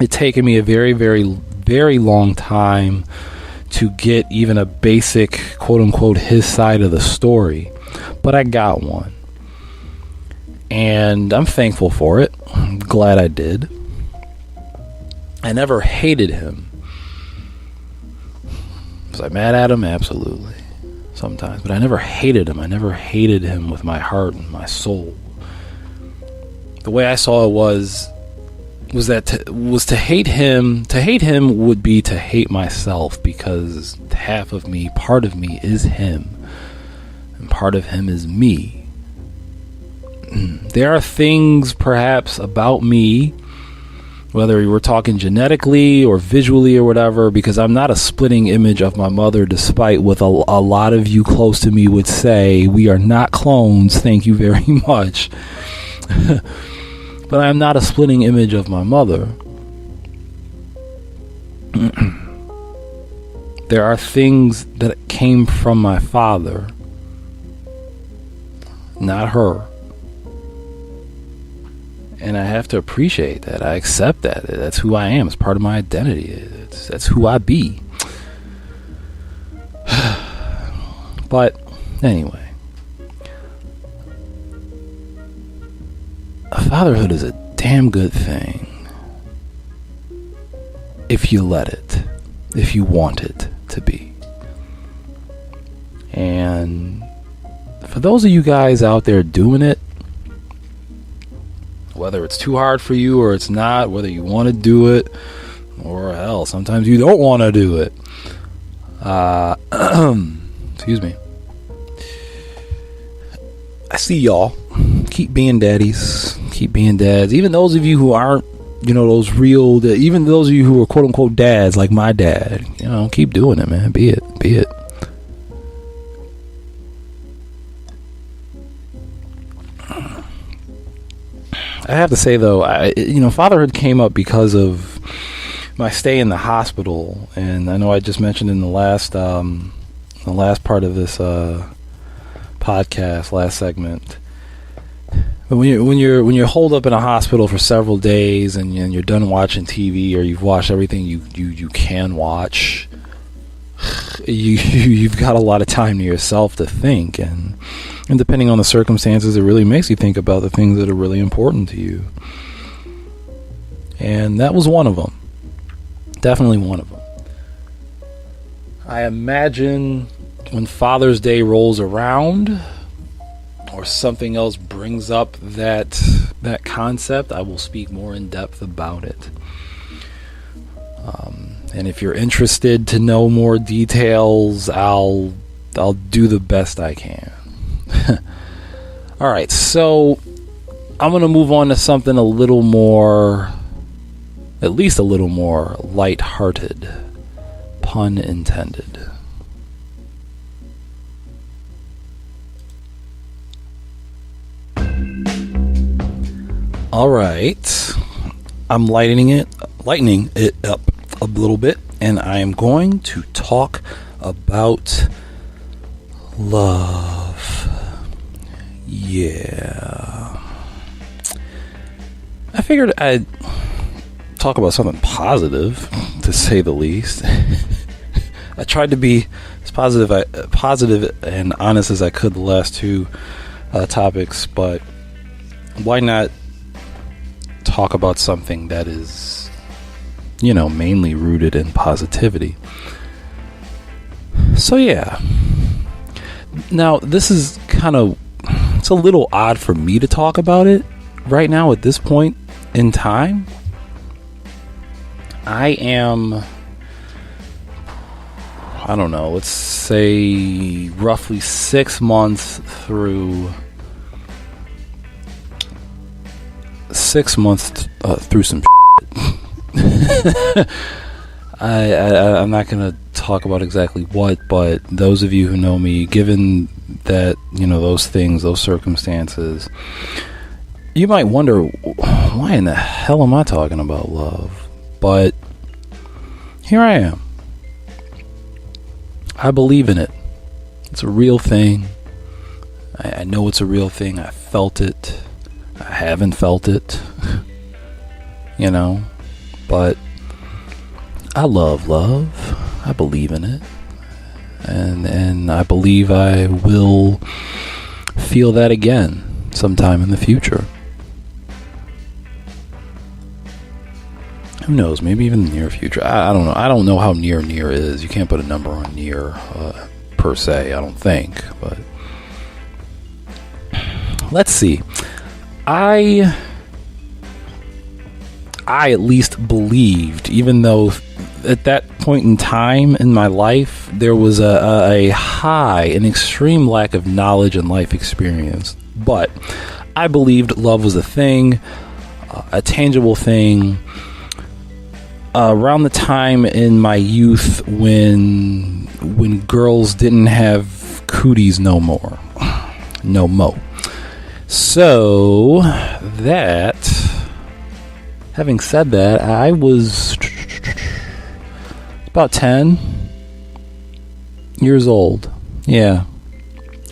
It taken me a very, very, very long time to get even a basic, quote-unquote, his side of the story. But I got one. And I'm thankful for it. I'm glad I did. I never hated him. Was I mad at him? Absolutely. Sometimes. But I never hated him. I never hated him with my heart and my soul. The way I saw it was to hate him. To hate him would be to hate myself, because half of me, part of me, is him, and part of him is me. There are things perhaps about me, whether we're talking genetically or visually or whatever, because I'm not a splitting image of my mother, despite what a lot of you close to me would say. We are not clones, thank you very much. But I am not a splitting image of my mother. There are things that came from my father, not her. And I have to appreciate that. I accept that. That's who I am. It's part of my identity. That's who I be. But anyway, fatherhood is a damn good thing if you let it, if you want it to be. And for those of you guys out there doing it, whether it's too hard for you or it's not, whether you want to do it or hell, sometimes you don't want to do it. Excuse me. I see y'all. Keep being daddies. Keep being dads. Even those of you who aren't, those real, even those of you who are quote unquote dads, like my dad, keep doing it, man. Be it. I have to say though, fatherhood came up because of my stay in the hospital, and I know I just mentioned in the last part of this podcast, last segment. But when you're holed up in a hospital for several days and you're done watching TV, or you've watched everything you can watch, you've got a lot of time to yourself to think, and depending on the circumstances, it really makes you think about the things that are really important to you. And that was one of them. Definitely one of them. I imagine when Father's Day rolls around, or something else brings up that concept, I will speak more in depth about it. And if you're interested to know more details, I'll do the best I can. All right, so I'm going to move on to something a little more, at least a little more lighthearted, pun intended. All right, I'm lightening it up a little bit, and I am going to talk about love. Yeah. I figured I'd talk about something positive, to say the least. I tried to be as positive and honest as I could the last two topics, but why not talk about something that is, mainly rooted in positivity? So yeah. Now, this is it's a little odd for me to talk about it right now at this point in time. I am, I don't know, let's say roughly 6 months through some I'm not going to talk about exactly what, but those of you who know me, given that, those things, those circumstances, you might wonder, why in the hell am I talking about love? But here I am. I believe in it. It's a real thing. I know it's a real thing. I felt it. I haven't felt it. But I love love. I believe in it. And I believe I will feel that again sometime in the future. Who knows? Maybe even in the near future. I don't know. I don't know how near is. You can't put a number on near per se, I don't think. But let's see. I at least believed, even though at that point in time in my life there was an extreme lack of knowledge and life experience, but I believed love was a thing, a tangible thing. Around the time in my youth when girls didn't have cooties no more. So that, having said that, I was about 10 years old. Yeah.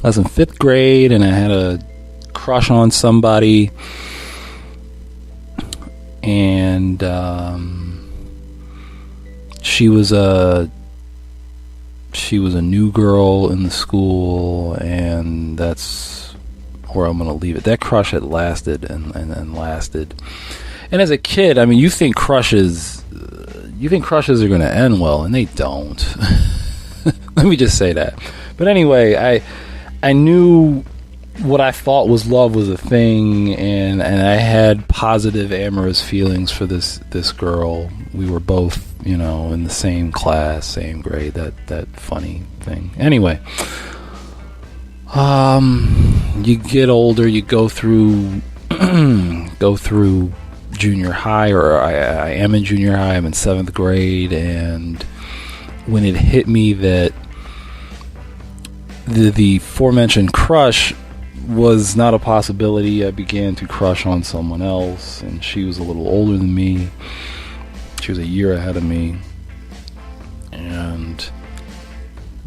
I was in 5th grade and I had a crush on somebody. And she was a new girl in the school, and that's where I'm going to leave it. That crush had lasted and lasted. And as a kid, I mean, you think crushes are going to end well, and they don't. Let me just say that. But anyway, I knew what I thought was love was a thing, and I had positive amorous feelings for this girl. We were both, in the same class, same grade, that funny thing. Anyway, you get older, you go through junior high, or I am in junior high, I'm in 7th grade, and when it hit me that the aforementioned crush was not a possibility, I began to crush on someone else, and she was a little older than me. She was a year ahead of me. And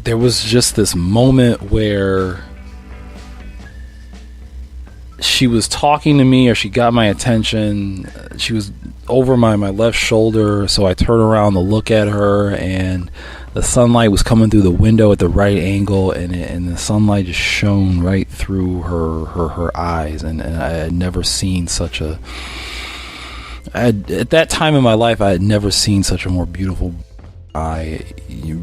there was just this moment where she was talking to me, or she got my attention. She was over my left shoulder, so I turned around to look at her, and the sunlight was coming through the window at the right angle, and the sunlight just shone right through her eyes, and I had never seen such a at that time in my life, I had never seen such a more beautiful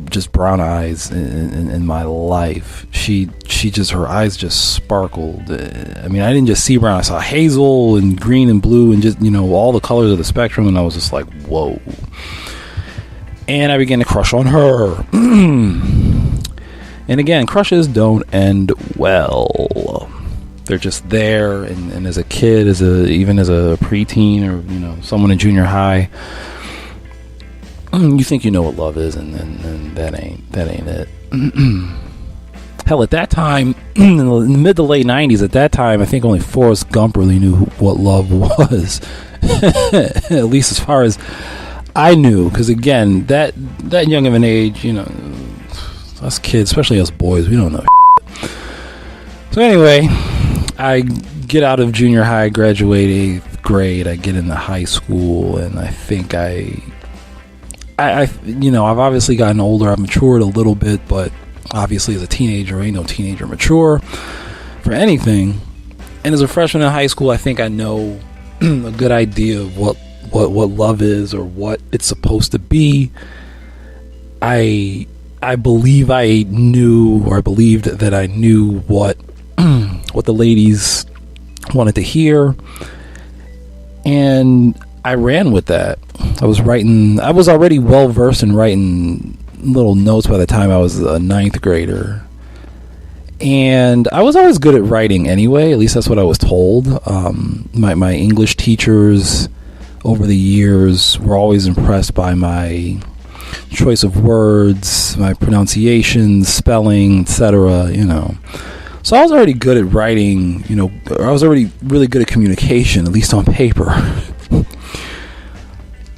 just brown eyes in my life. She just, her eyes just sparkled. I mean, I didn't just see brown, I saw hazel and green and blue and just, all the colors of the spectrum, and I was just like, whoa. And I began to crush on her. And again, crushes don't end well. They're just there, and as a kid, even as a preteen, or someone in junior high, you think you know what love is, and that ain't it. Hell, at that time, in the mid to late 90s, at that time, I think only Forrest Gump really knew what love was. At least as far as I knew, because again, that young of an age, us kids, especially us boys, we don't know. So anyway, I get out of junior high, graduate 8th grade, I get into high school, and I think I've obviously gotten older, I've matured a little bit, but obviously as a teenager, ain't no teenager mature for anything. And as a freshman in high school, I think I know a good idea of what love is, or what it's supposed to be. I believe I knew, or I believed that I knew what the ladies wanted to hear, and I ran with that. I was already well versed in writing little notes by the time I was a 9th grader, and I was always good at writing anyway. At least that's what I was told. My English teachers over the years were always impressed by my choice of words, my pronunciation, spelling, etc. So I was already good at writing, or I was already really good at communication, at least on paper.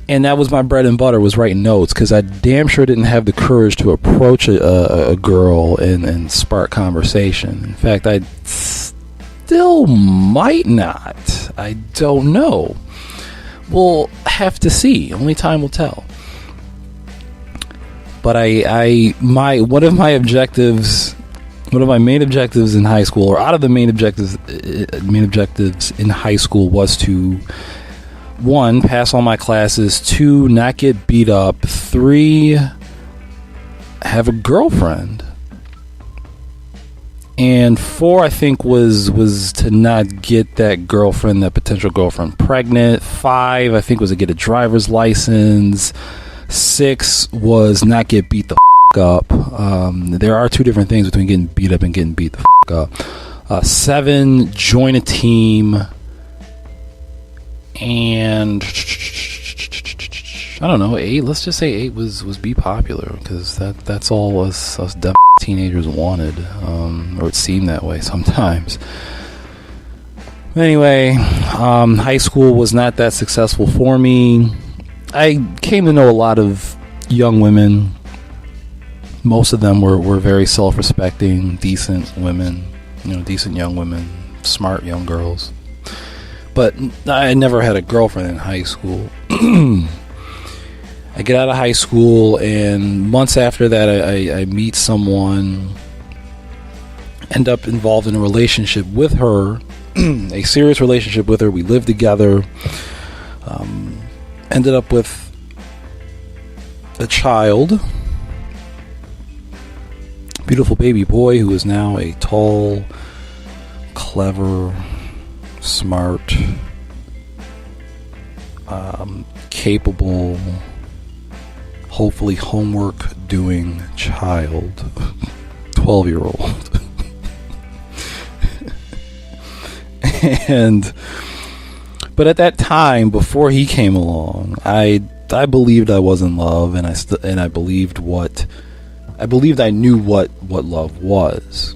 And that was my bread and butter, was writing notes, because I damn sure didn't have the courage to approach a girl and spark conversation. In fact, I still might not. I don't know. We'll have to see. Only time will tell. But one of my main objectives in high school, or out of the main objectives in high school, was to 1, pass all my classes, 2, not get beat up, 3, have a girlfriend, and 4, I think, was to not get that potential girlfriend pregnant. 5, I think, was to get a driver's license. 6 was not get beat the up. There are 2 different things between getting beat up and getting beat the up. 7, join a team. And I don't know, 8, let's just say 8 was be popular, because that's all us dumb teenagers wanted, or it seemed that way sometimes. Anyway, high school was not that successful for me. I came to know a lot of young women. Most of them were very self-respecting, decent women, decent young women, smart young girls. But I never had a girlfriend in high school. I get out of high school, and months after that, I meet someone, end up involved in a relationship with her, a serious relationship with her. We lived together. Ended up with a child, beautiful baby boy who is now a tall, clever, smart, capable, hopefully homework doing child, 12-year-old. But at that time, before he came along, I believed I was in love, and I believed I knew what love was.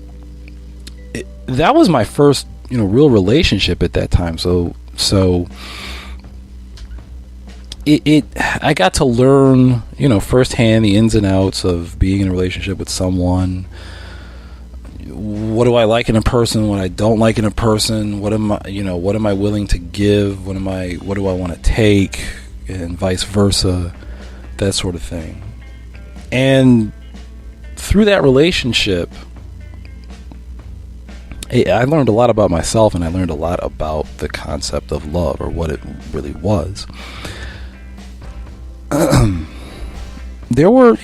That was my first, real relationship at that time. So I got to learn, firsthand the ins and outs of being in a relationship with someone. What do I like in a person? What I don't like in a person? What am I willing to give? What do I want to take? And vice versa, that sort of thing. And through that relationship, I learned a lot about myself, and I learned a lot about the concept of love, or what it really was. There were,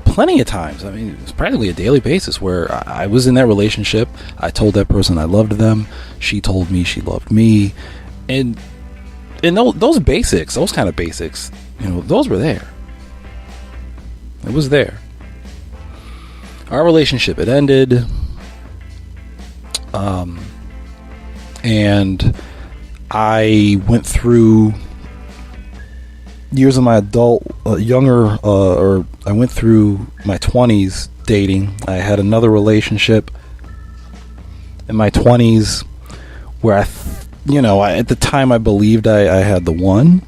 plenty of times. I mean, it was practically a daily basis where I was in that relationship. I told that person I loved them. She told me she loved me. And those basics, those kind of basics, those were there. It was there. Our relationship had ended. And I went through years of my I went through my 20s dating. I had another relationship in my 20s where at the time I believed I had the one.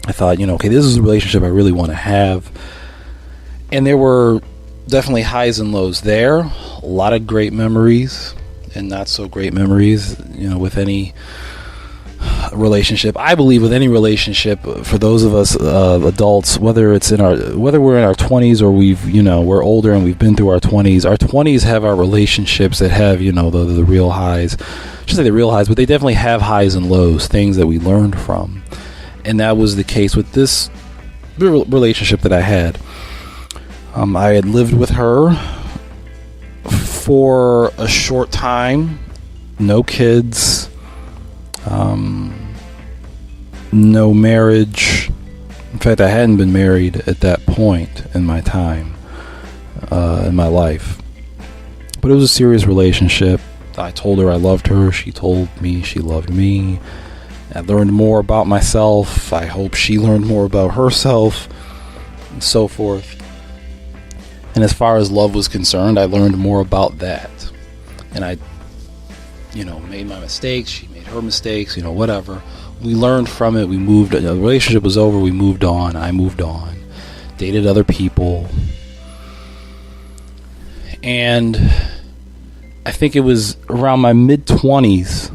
I thought, okay, this is a relationship I really want to have. And there were definitely highs and lows there. A lot of great memories and not so great memories, with any relationship. I believe with any relationship, for those of us adults, whether we're in our 20s or we're older and we've been through our 20s. Our 20s have our relationships that have the real highs. I shouldn't say the real highs, but they definitely have highs and lows, things that we learned from. And that was the case with this relationship that I had. I had lived with her for a short time, no kids, no marriage. In fact, I hadn't been married at that point in my time, in my life. But it was a serious relationship. I told her I loved her. She told me she loved me. I learned more about myself. I hope she learned more about herself, and so forth. And as far as love was concerned, I learned more about that. And I, made my mistakes. She made her mistakes, whatever. We learned from it. We moved. The relationship was over. We moved on. I moved on. Dated other people. And I think it was around my mid-20s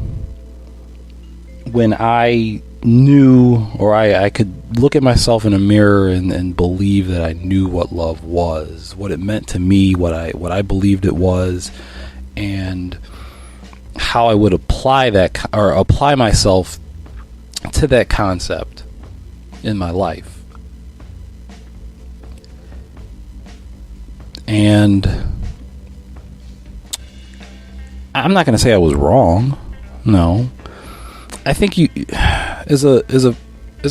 when I knew, or I could look at myself in a mirror and believe that I knew what love was, what it meant to me, what I believed it was, and how I would apply myself to that concept in my life. And I'm not going to say I was wrong. No. I think you, as a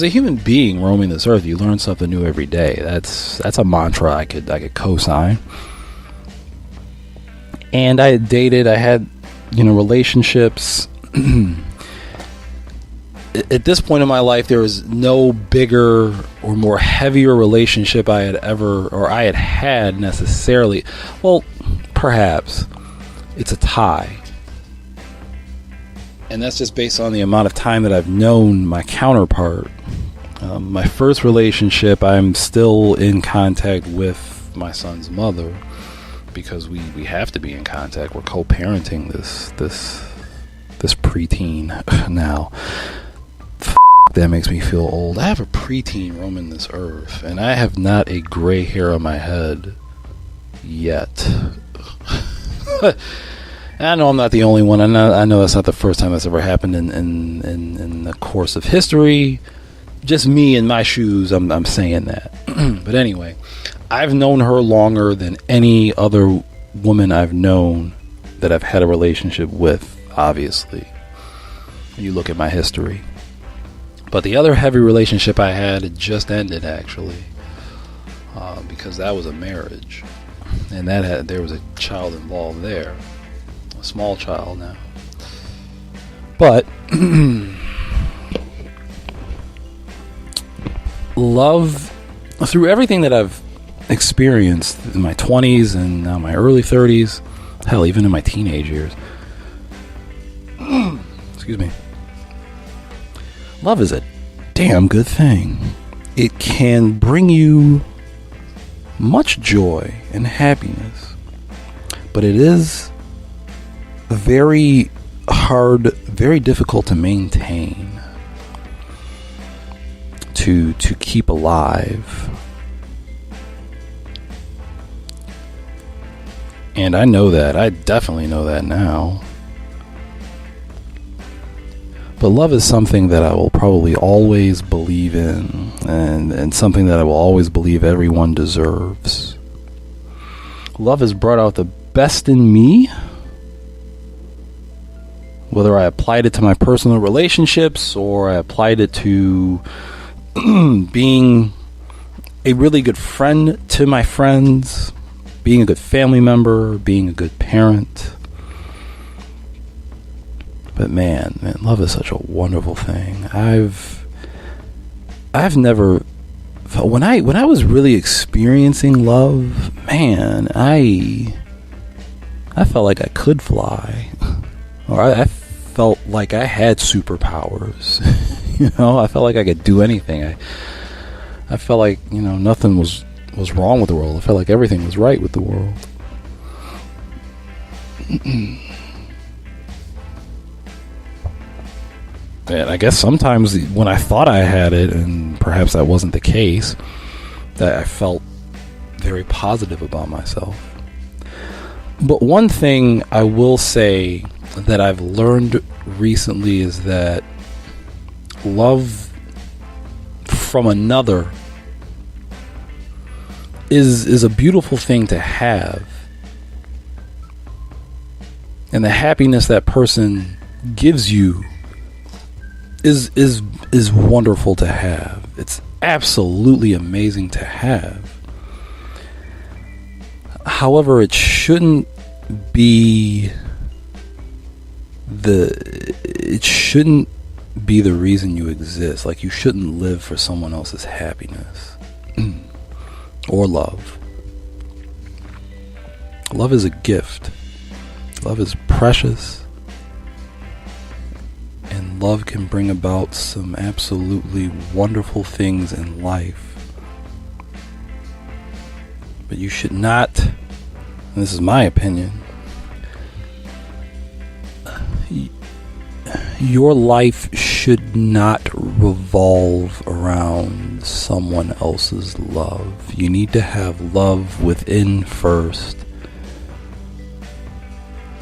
human being roaming this earth, you learn something new every day. That's a mantra I could co-sign. And I had dated, I had, relationships. At this point in my life, there was no bigger or more heavier relationship I had had necessarily. Well, perhaps it's a tie. And that's just based on the amount of time that I've known my counterpart. My first relationship, I'm still in contact with my son's mother because we have to be in contact. We're co-parenting this preteen now. That makes me feel old. I have a preteen roaming this earth, and I have not a gray hair on my head yet. I know I'm not the only one. I know that's not the first time that's ever happened in the course of history. Just me in my shoes, I'm saying that. But anyway, I've known her longer than any other woman I've known that I've had a relationship with, obviously, when you look at my history. But the other heavy relationship I had just ended, actually, because that was a marriage. And there was a child involved there. A small child now. But love, through everything that I've experienced in my 20s and now my early 30s, hell, even in my teenage years, excuse me, love is a damn good thing. It can bring you much joy and happiness, but it is very hard, very difficult to maintain, to keep alive. And I know that. I definitely know that now. But love is something that I will probably always believe in, and something that I will always believe everyone deserves. Love has brought out the best in me, whether I applied it to my personal relationships or I applied it to being a really good friend to my friends, being a good family member, being a good parent. But man, love is such a wonderful thing. I've never felt, when I was really experiencing love, man, I felt like I could fly, or I felt like I had superpowers. I felt like I could do anything. I felt like nothing was wrong with the world. I felt like everything was right with the world. And I guess sometimes when I thought I had it, and perhaps that wasn't the case, that I felt very positive about myself. But one thing I will say that I've learned recently is that love from another is a beautiful thing to have. And the happiness that person gives you is wonderful to have. It's absolutely amazing to have. However, it shouldn't be the reason you exist. Like, you shouldn't live for someone else's happiness or love. Love is a gift. Love is precious. And love can bring about some absolutely wonderful things in life. But you should not, and this is my opinion, your life should not revolve around someone else's love. You need to have love within first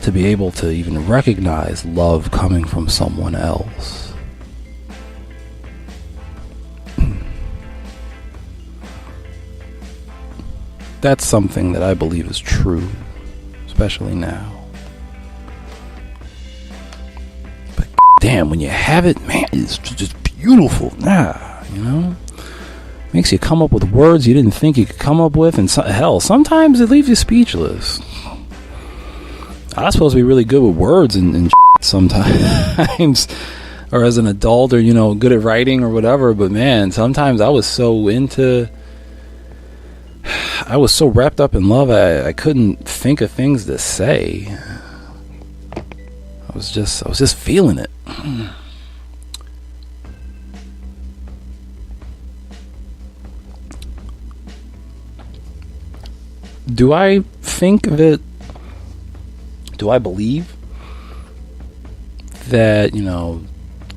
to be able to even recognize love coming from someone else. That's something that I believe is true, especially now. But damn, when you have it, man, it's just beautiful. Makes you come up with words you didn't think you could come up with, and sometimes it leaves you speechless. I was supposed to be really good with words and sometimes, or as an adult, or good at writing or whatever. But man, sometimes I was so wrapped up in love, I couldn't think of things to say. I was just feeling it. Do I believe that,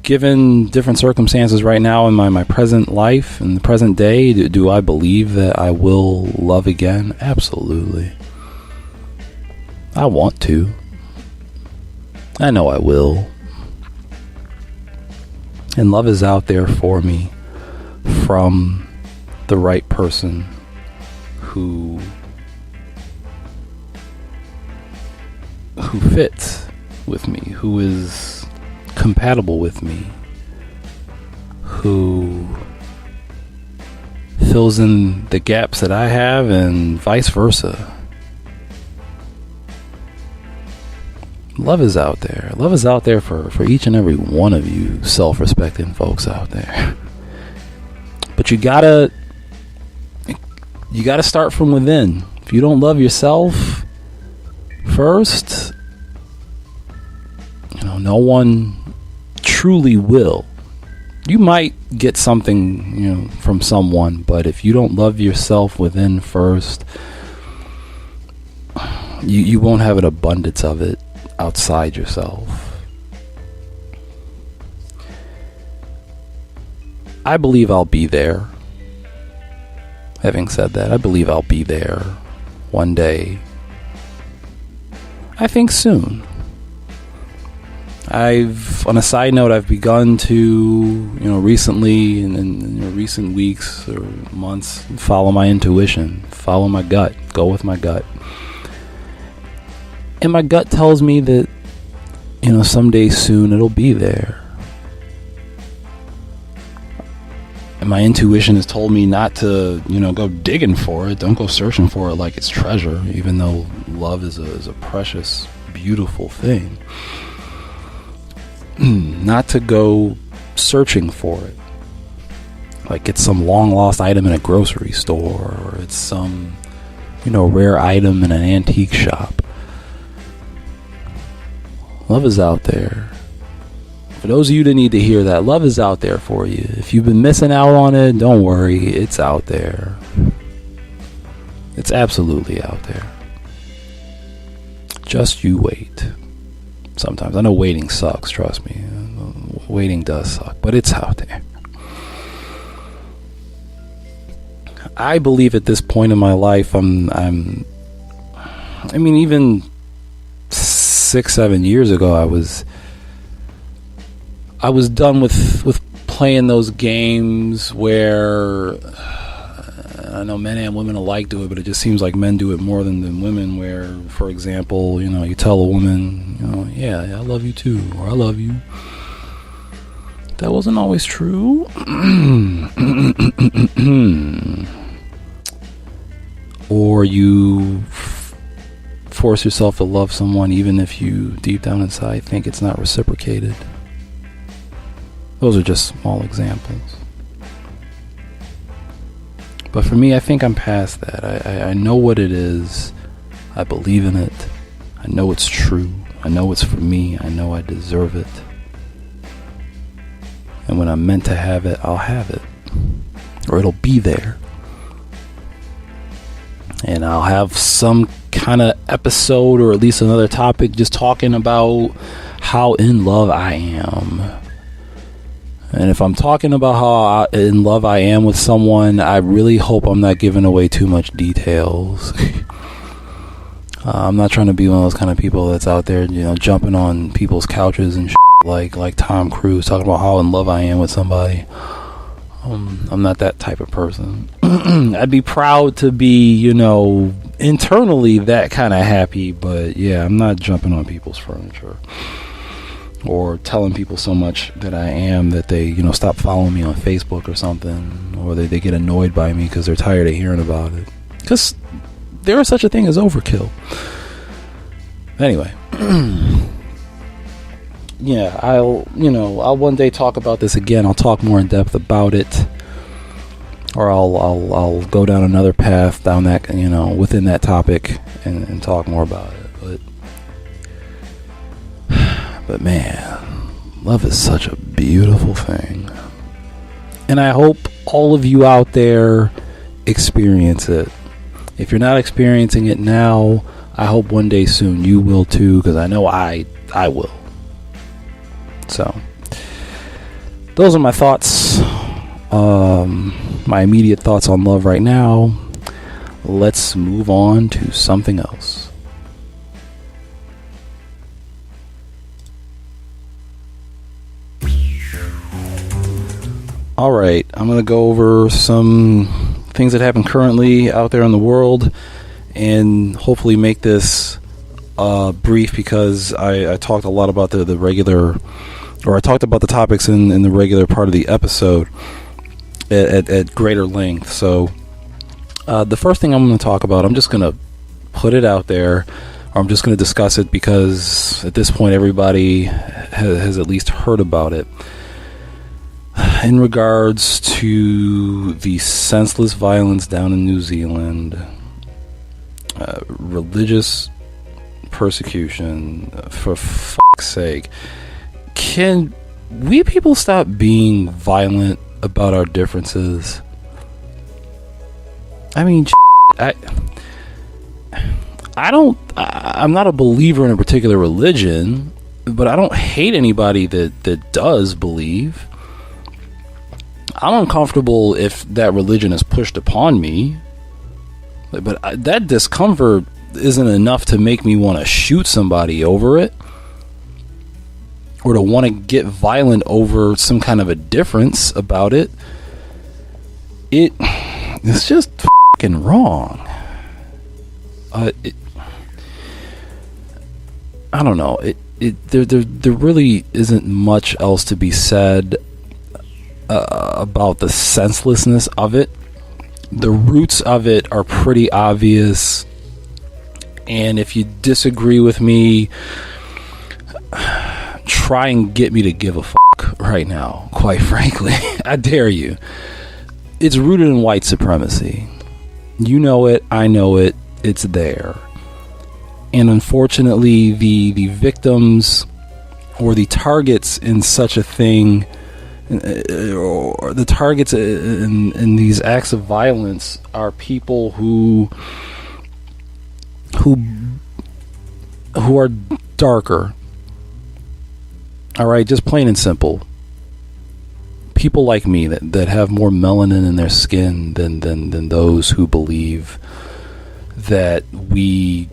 given different circumstances right now in my present life, in the present day, do I believe that I will love again? Absolutely. I want to. I know I will. And love is out there for me from the right person who fits with me, who is compatible with me, who fills in the gaps that I have, and vice versa. Love is out there. Love is out there for each and every one of you self-respecting folks out there. But you gotta start from within. If you don't love yourself first, no one truly will. You might get something, from someone, but if you don't love yourself within first, you won't have an abundance of it outside yourself. I believe I'll be there. Having said that, I believe I'll be there one day I think soon. On a side note, I've begun to, recently, in recent weeks or months, follow my intuition, follow my gut, go with my gut. And my gut tells me that, someday soon it'll be there. And my intuition has told me not to, go digging for it. Don't go searching for it like it's treasure, even though love is a precious, beautiful thing. Not to go searching for it like it's some long lost item in a grocery store, or it's some rare item in an antique shop. Love is out there. For those of you that need to hear that, love is out there for you. If you've been missing out on it, don't worry, it's out there. It's absolutely out there. Just you wait. Sometimes. I know waiting sucks, trust me. Waiting does suck, but it's out there. I believe at this point in my life, even 6-7 years ago, I was done with playing those games where I know men and women alike do it, but it just seems like men do it more than women, where, for example, you tell a woman, yeah, I love you too, or I love you. That wasn't always true. Or you force yourself to love someone even if you deep down inside think it's not reciprocated. Those are just small examples. But for me, I think I'm past that. I know what it is. I believe in it. I know it's true. I know it's for me. I know I deserve it. And when I'm meant to have it, I'll have it. Or it'll be there. And I'll have some kind of episode, or at least another topic, just talking about how in love I am. And if I'm talking about how in love I am with someone, I really hope I'm not giving away too much details. I'm not trying to be one of those kind of people that's out there, jumping on people's couches and like Tom Cruise, talking about how in love I am with somebody. I'm not that type of person. I'd be proud to be, internally that kind of happy, but yeah, I'm not jumping on people's furniture or telling people so much that I am that they, stop following me on Facebook or something, or they get annoyed by me because they're tired of hearing about it. Because there is such a thing as overkill. Anyway. Yeah, I'll one day talk about this again. I'll talk more in depth about it, or I'll go down another path down that, within that topic and talk more about it. But man, love is such a beautiful thing. And I hope all of you out there experience it. If you're not experiencing it now, I hope one day soon you will too, because I know I will. So, those are my thoughts, my immediate thoughts on love right now. Let's move on to something else. Alright, I'm going to go over some things that happen currently out there in the world, and hopefully make this brief, because I talked a lot about the regular, or I talked about the topics in the regular part of the episode at greater length. So the first thing I'm going to talk about, I'm just going to put it out there, or I'm just going to discuss it because at this point everybody has at least heard about it. In regards to the senseless violence down in New Zealand, religious persecution, for fuck's sake, can we people stop being violent about our differences? I mean, I'm not a believer in a particular religion, but I don't hate anybody that does believe. I'm uncomfortable if that religion is pushed upon me, but that discomfort isn't enough to make me want to shoot somebody over it, or to want to get violent over some kind of a difference about it. It's just fucking wrong. I don't know. There really isn't much else to be said about the senselessness of it. The roots of it are pretty obvious, and if you disagree with me, try and get me to give a fuck right now, quite frankly. I dare you. It's rooted in white supremacy. You know it, I know it, it's there. And unfortunately, the victims or the targets in such a thing, or the targets in these acts of violence, are people who are darker. All right, just plain and simple. People like me that have more melanin in their skin than those who believe that we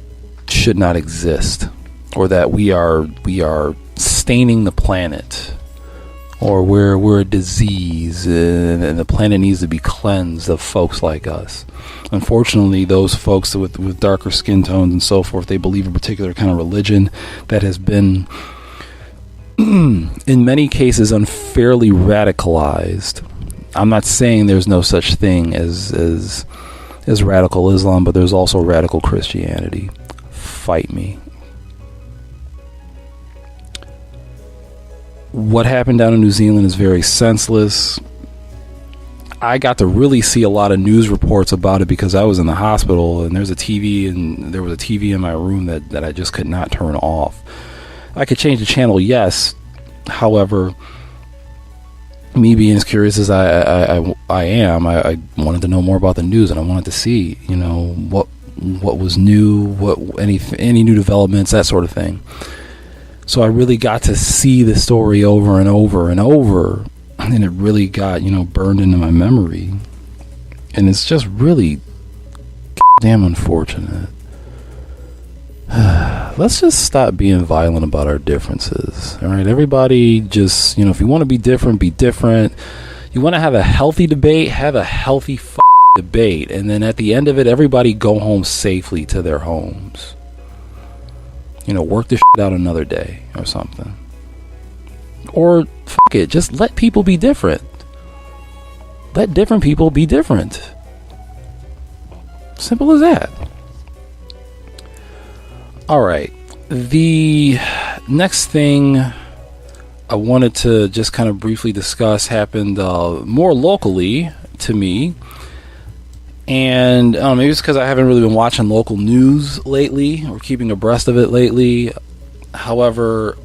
should not exist, or that we are staining the planet, or we're a disease and the planet needs to be cleansed of folks like us. Unfortunately, those folks with darker skin tones and so forth, they believe in a particular kind of religion that has been in many cases unfairly radicalized. I'm not saying there's no such thing as radical Islam, but there's also radical Christianity. Fight me. What happened down in New Zealand is very senseless. I got to really see a lot of news reports about it because I was in the hospital, and there was a TV in my room that I just could not turn off. I could change the channel, yes. However, me being as curious as I am, I wanted to know more about the news, and I wanted to see, what was new, any new developments, that sort of thing. So I really got to see the story over and over and over, and it really got, burned into my memory. And it's just really damn unfortunate. Let's just stop being violent about our differences. All right, everybody, just if you want to be different, be different. You want to have a healthy debate, have a healthy debate, and then at the end of it, everybody go home safely to their homes. Work this out another day or something. Or fuck it, just let people be different. Let different people be different. Simple as that. All right. The next thing I wanted to just kind of briefly discuss happened more locally to me. And maybe it's because I haven't really been watching local news lately or keeping abreast of it lately. However,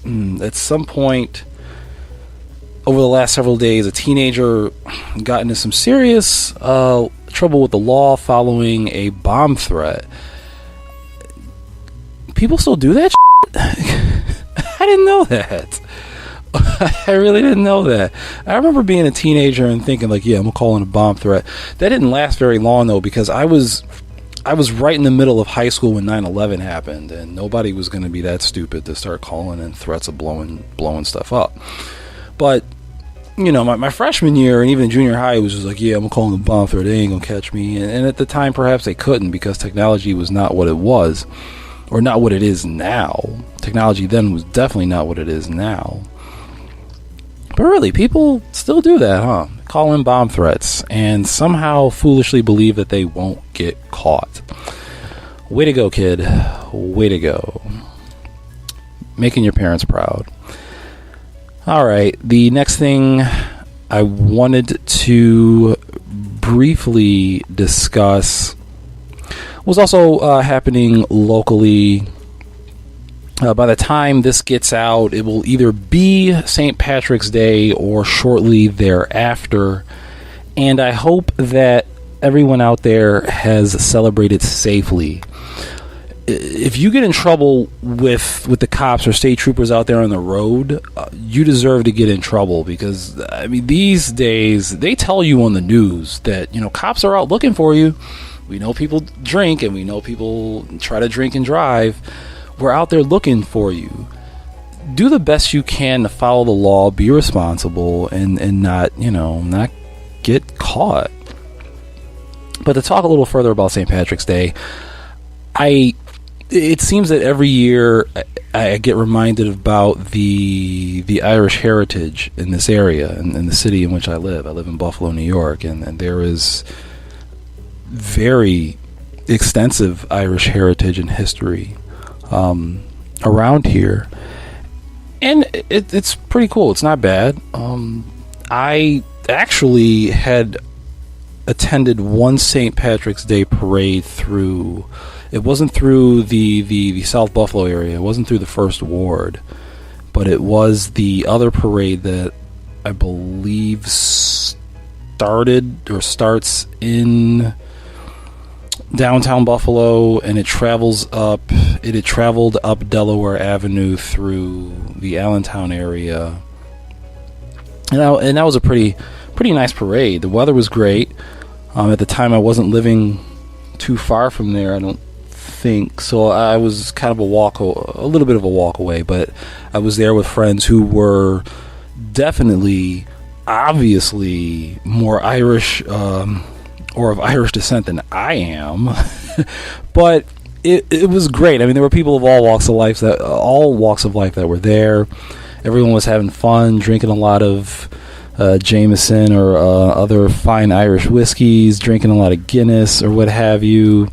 at some point over the last several days, a teenager got into some serious trouble with the law following a bomb threat. People still do that shit? I didn't know that. I really didn't know that. I remember being a teenager and thinking I'm gonna call in a bomb threat. That didn't last very long though, because I was right in the middle of high school when 9/11 happened, and nobody was gonna be that stupid to start calling in threats of blowing stuff up. But my freshman year and even junior high, it was just I'm gonna call in a bomb threat. They ain't gonna catch me. And at the time, perhaps they couldn't, because technology was not what it was. Or not what it is now. Technology then was definitely not what it is now. But really, people still do that, huh? Call in bomb threats and somehow foolishly believe that they won't get caught. Way to go, kid. Way to go. Making your parents proud. All right, the next thing I wanted to briefly discuss was also happening locally. By the time this gets out, it will either be St. Patrick's Day or shortly thereafter. And I hope that everyone out there has celebrated safely. If you get in trouble with the cops or state troopers out there on the road, you deserve to get in trouble, because these days they tell you on the news that cops are out looking for you. We know people drink, and we know people try to drink and drive. We're out there looking for you. Do the best you can to follow the law, be responsible, and not get caught. But to talk a little further about St. Patrick's Day, it seems that every year I get reminded about the Irish heritage in this area, in the city in which I live. I live in Buffalo, New York, and there is very extensive Irish heritage and history around here. And it's pretty cool. It's not bad. I actually had attended one St. Patrick's Day parade through. It wasn't through the South Buffalo area. It wasn't through the First Ward, but it was the other parade that I believe started or starts in downtown Buffalo, and it travels up. It had traveled up Delaware Avenue through the Allentown area, and that was a pretty nice parade. The weather was great. At the time, I wasn't living too far from there, I don't think, so I was kind of a little bit of a walk away, but I was there with friends who were definitely, obviously, more Irish or of Irish descent than I am. But it was great. I mean, there were people of all walks of life that were there. Everyone was having fun, drinking a lot of Jameson or other fine Irish whiskeys, drinking a lot of Guinness or what have you.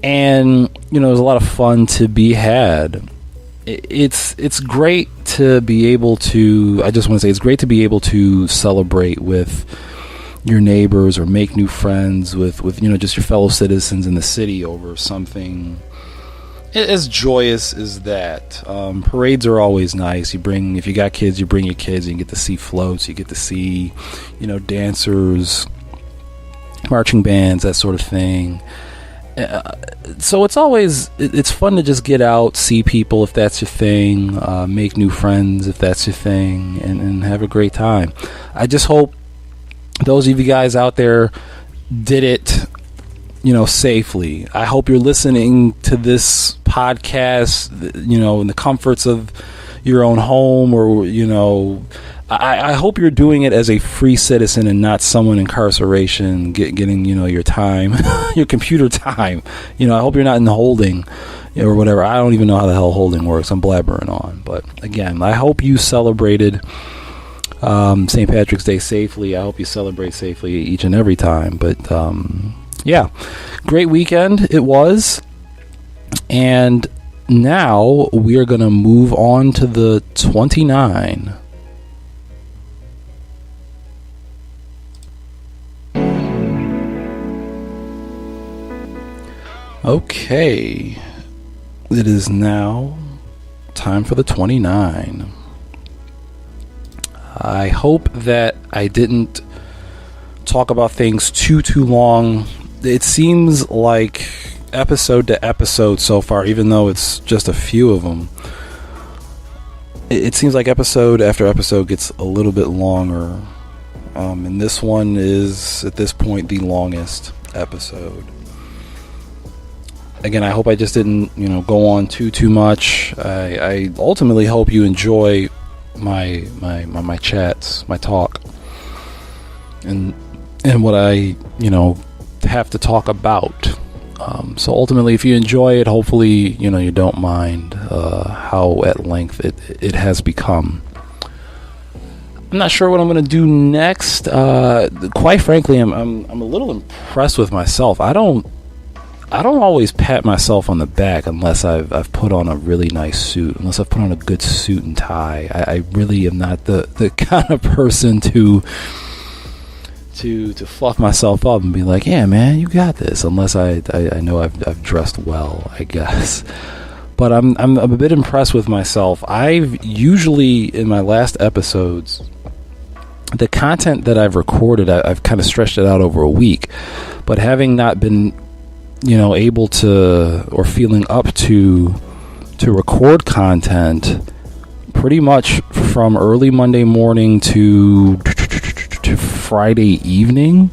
And there was a lot of fun to be had. It's great to be able to. I just want to say it's great to be able to celebrate with your neighbors or make new friends with just your fellow citizens in the city over something as joyous as that. Parades are always nice. If you got kids, you bring your kids, and you get to see floats, you get to see dancers, marching bands, that sort of thing. So it's fun to just get out, see people if that's your thing, make new friends if that's your thing, and have a great time. I just hope those of you guys out there did it, safely. I hope you're listening to this podcast, in the comforts of your own home, or, I hope you're doing it as a free citizen and not someone in incarceration getting, your time, your computer time. I hope you're not in holding or whatever. I don't even know how the hell holding works. I'm blabbering on. But again, I hope you celebrated St. Patrick's Day safely. I hope you celebrate safely each and every time. But yeah, great weekend it was. And now we are going to move on to the 29. Okay, it is now time for the 29. I hope that I didn't talk about things too long. It seems like episode to episode so far, even though it's just a few of them, it seems like episode after episode gets a little bit longer. And this one is, at this point, the longest episode. Again, I hope I just didn't, go on too much. I ultimately hope you enjoy my chats, my talk, and what I, have to talk about. So ultimately, if you enjoy it, hopefully, you don't mind how at length it has become. I'm not sure what I'm going to do next. Quite frankly, I'm a little impressed with myself. I don't always pat myself on the back unless I've put on a really nice suit, unless I've put on a good suit and tie. I really am not the kind of person to fluff myself up and be like, yeah, man, you got this, unless I know I've dressed well, I guess. But I'm a bit impressed with myself. I've usually, in my last episodes, the content that I've recorded, I've kind of stretched it out over a week. But having not been able to, or feeling up to record content pretty much from early Monday morning to Friday evening,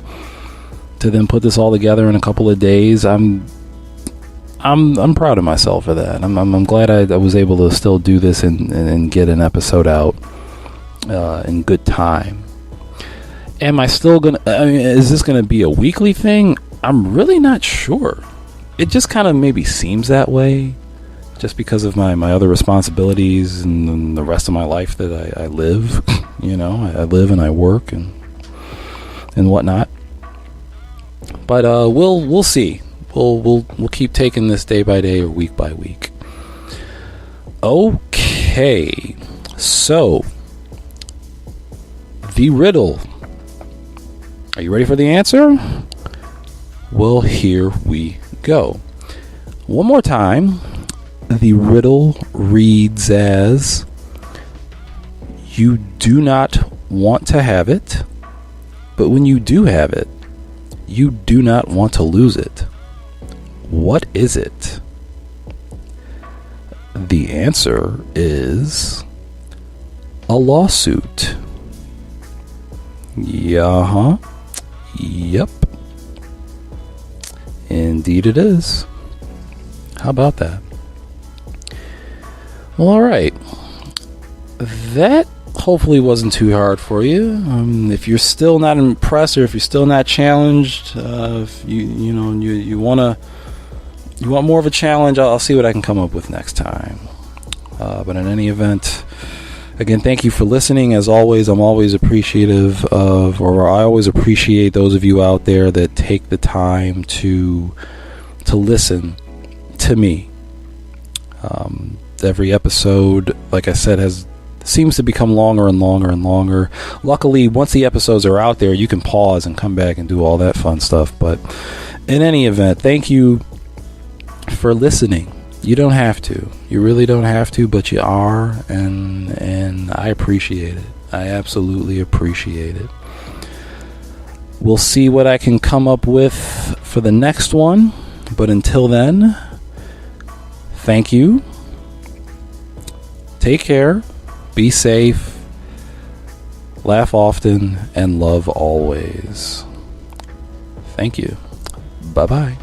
to then put this all together in a couple of days, I'm proud of myself for that. I'm glad I was able to still do this and get an episode out in good time. Am I still gonna? Is this gonna be a weekly thing? I'm really not sure. It just kind of maybe seems that way, just because of my other responsibilities and the rest of my life that I live. I live and I work and whatnot. But we'll see. We'll keep taking this day by day or week by week. Okay, so the riddle. Are you ready for the answer? Well, here we go. One more time. The riddle reads as: you do not want to have it, but when you do have it, you do not want to lose it. What is it? The answer is a lawsuit. Yeah, yep. Indeed it is. How about that? Well, all right. That hopefully wasn't too hard for you. If you're still not impressed, or if you're still not challenged, if you want more of a challenge, I'll see what I can come up with next time. But in any event, again, thank you for listening. As always, I'm always appreciative of, or I always appreciate those of you out there that take the time to listen to me. Every episode, like I said, seems to become longer and longer and longer. Luckily, once the episodes are out there, you can pause and come back and do all that fun stuff. But in any event, thank you for listening. You don't have to. You really don't have to, but you are, and I appreciate it. I absolutely appreciate it. We'll see what I can come up with for the next one, but until then, thank you. Take care. Be safe. Laugh often and love always. Thank you. Bye-bye.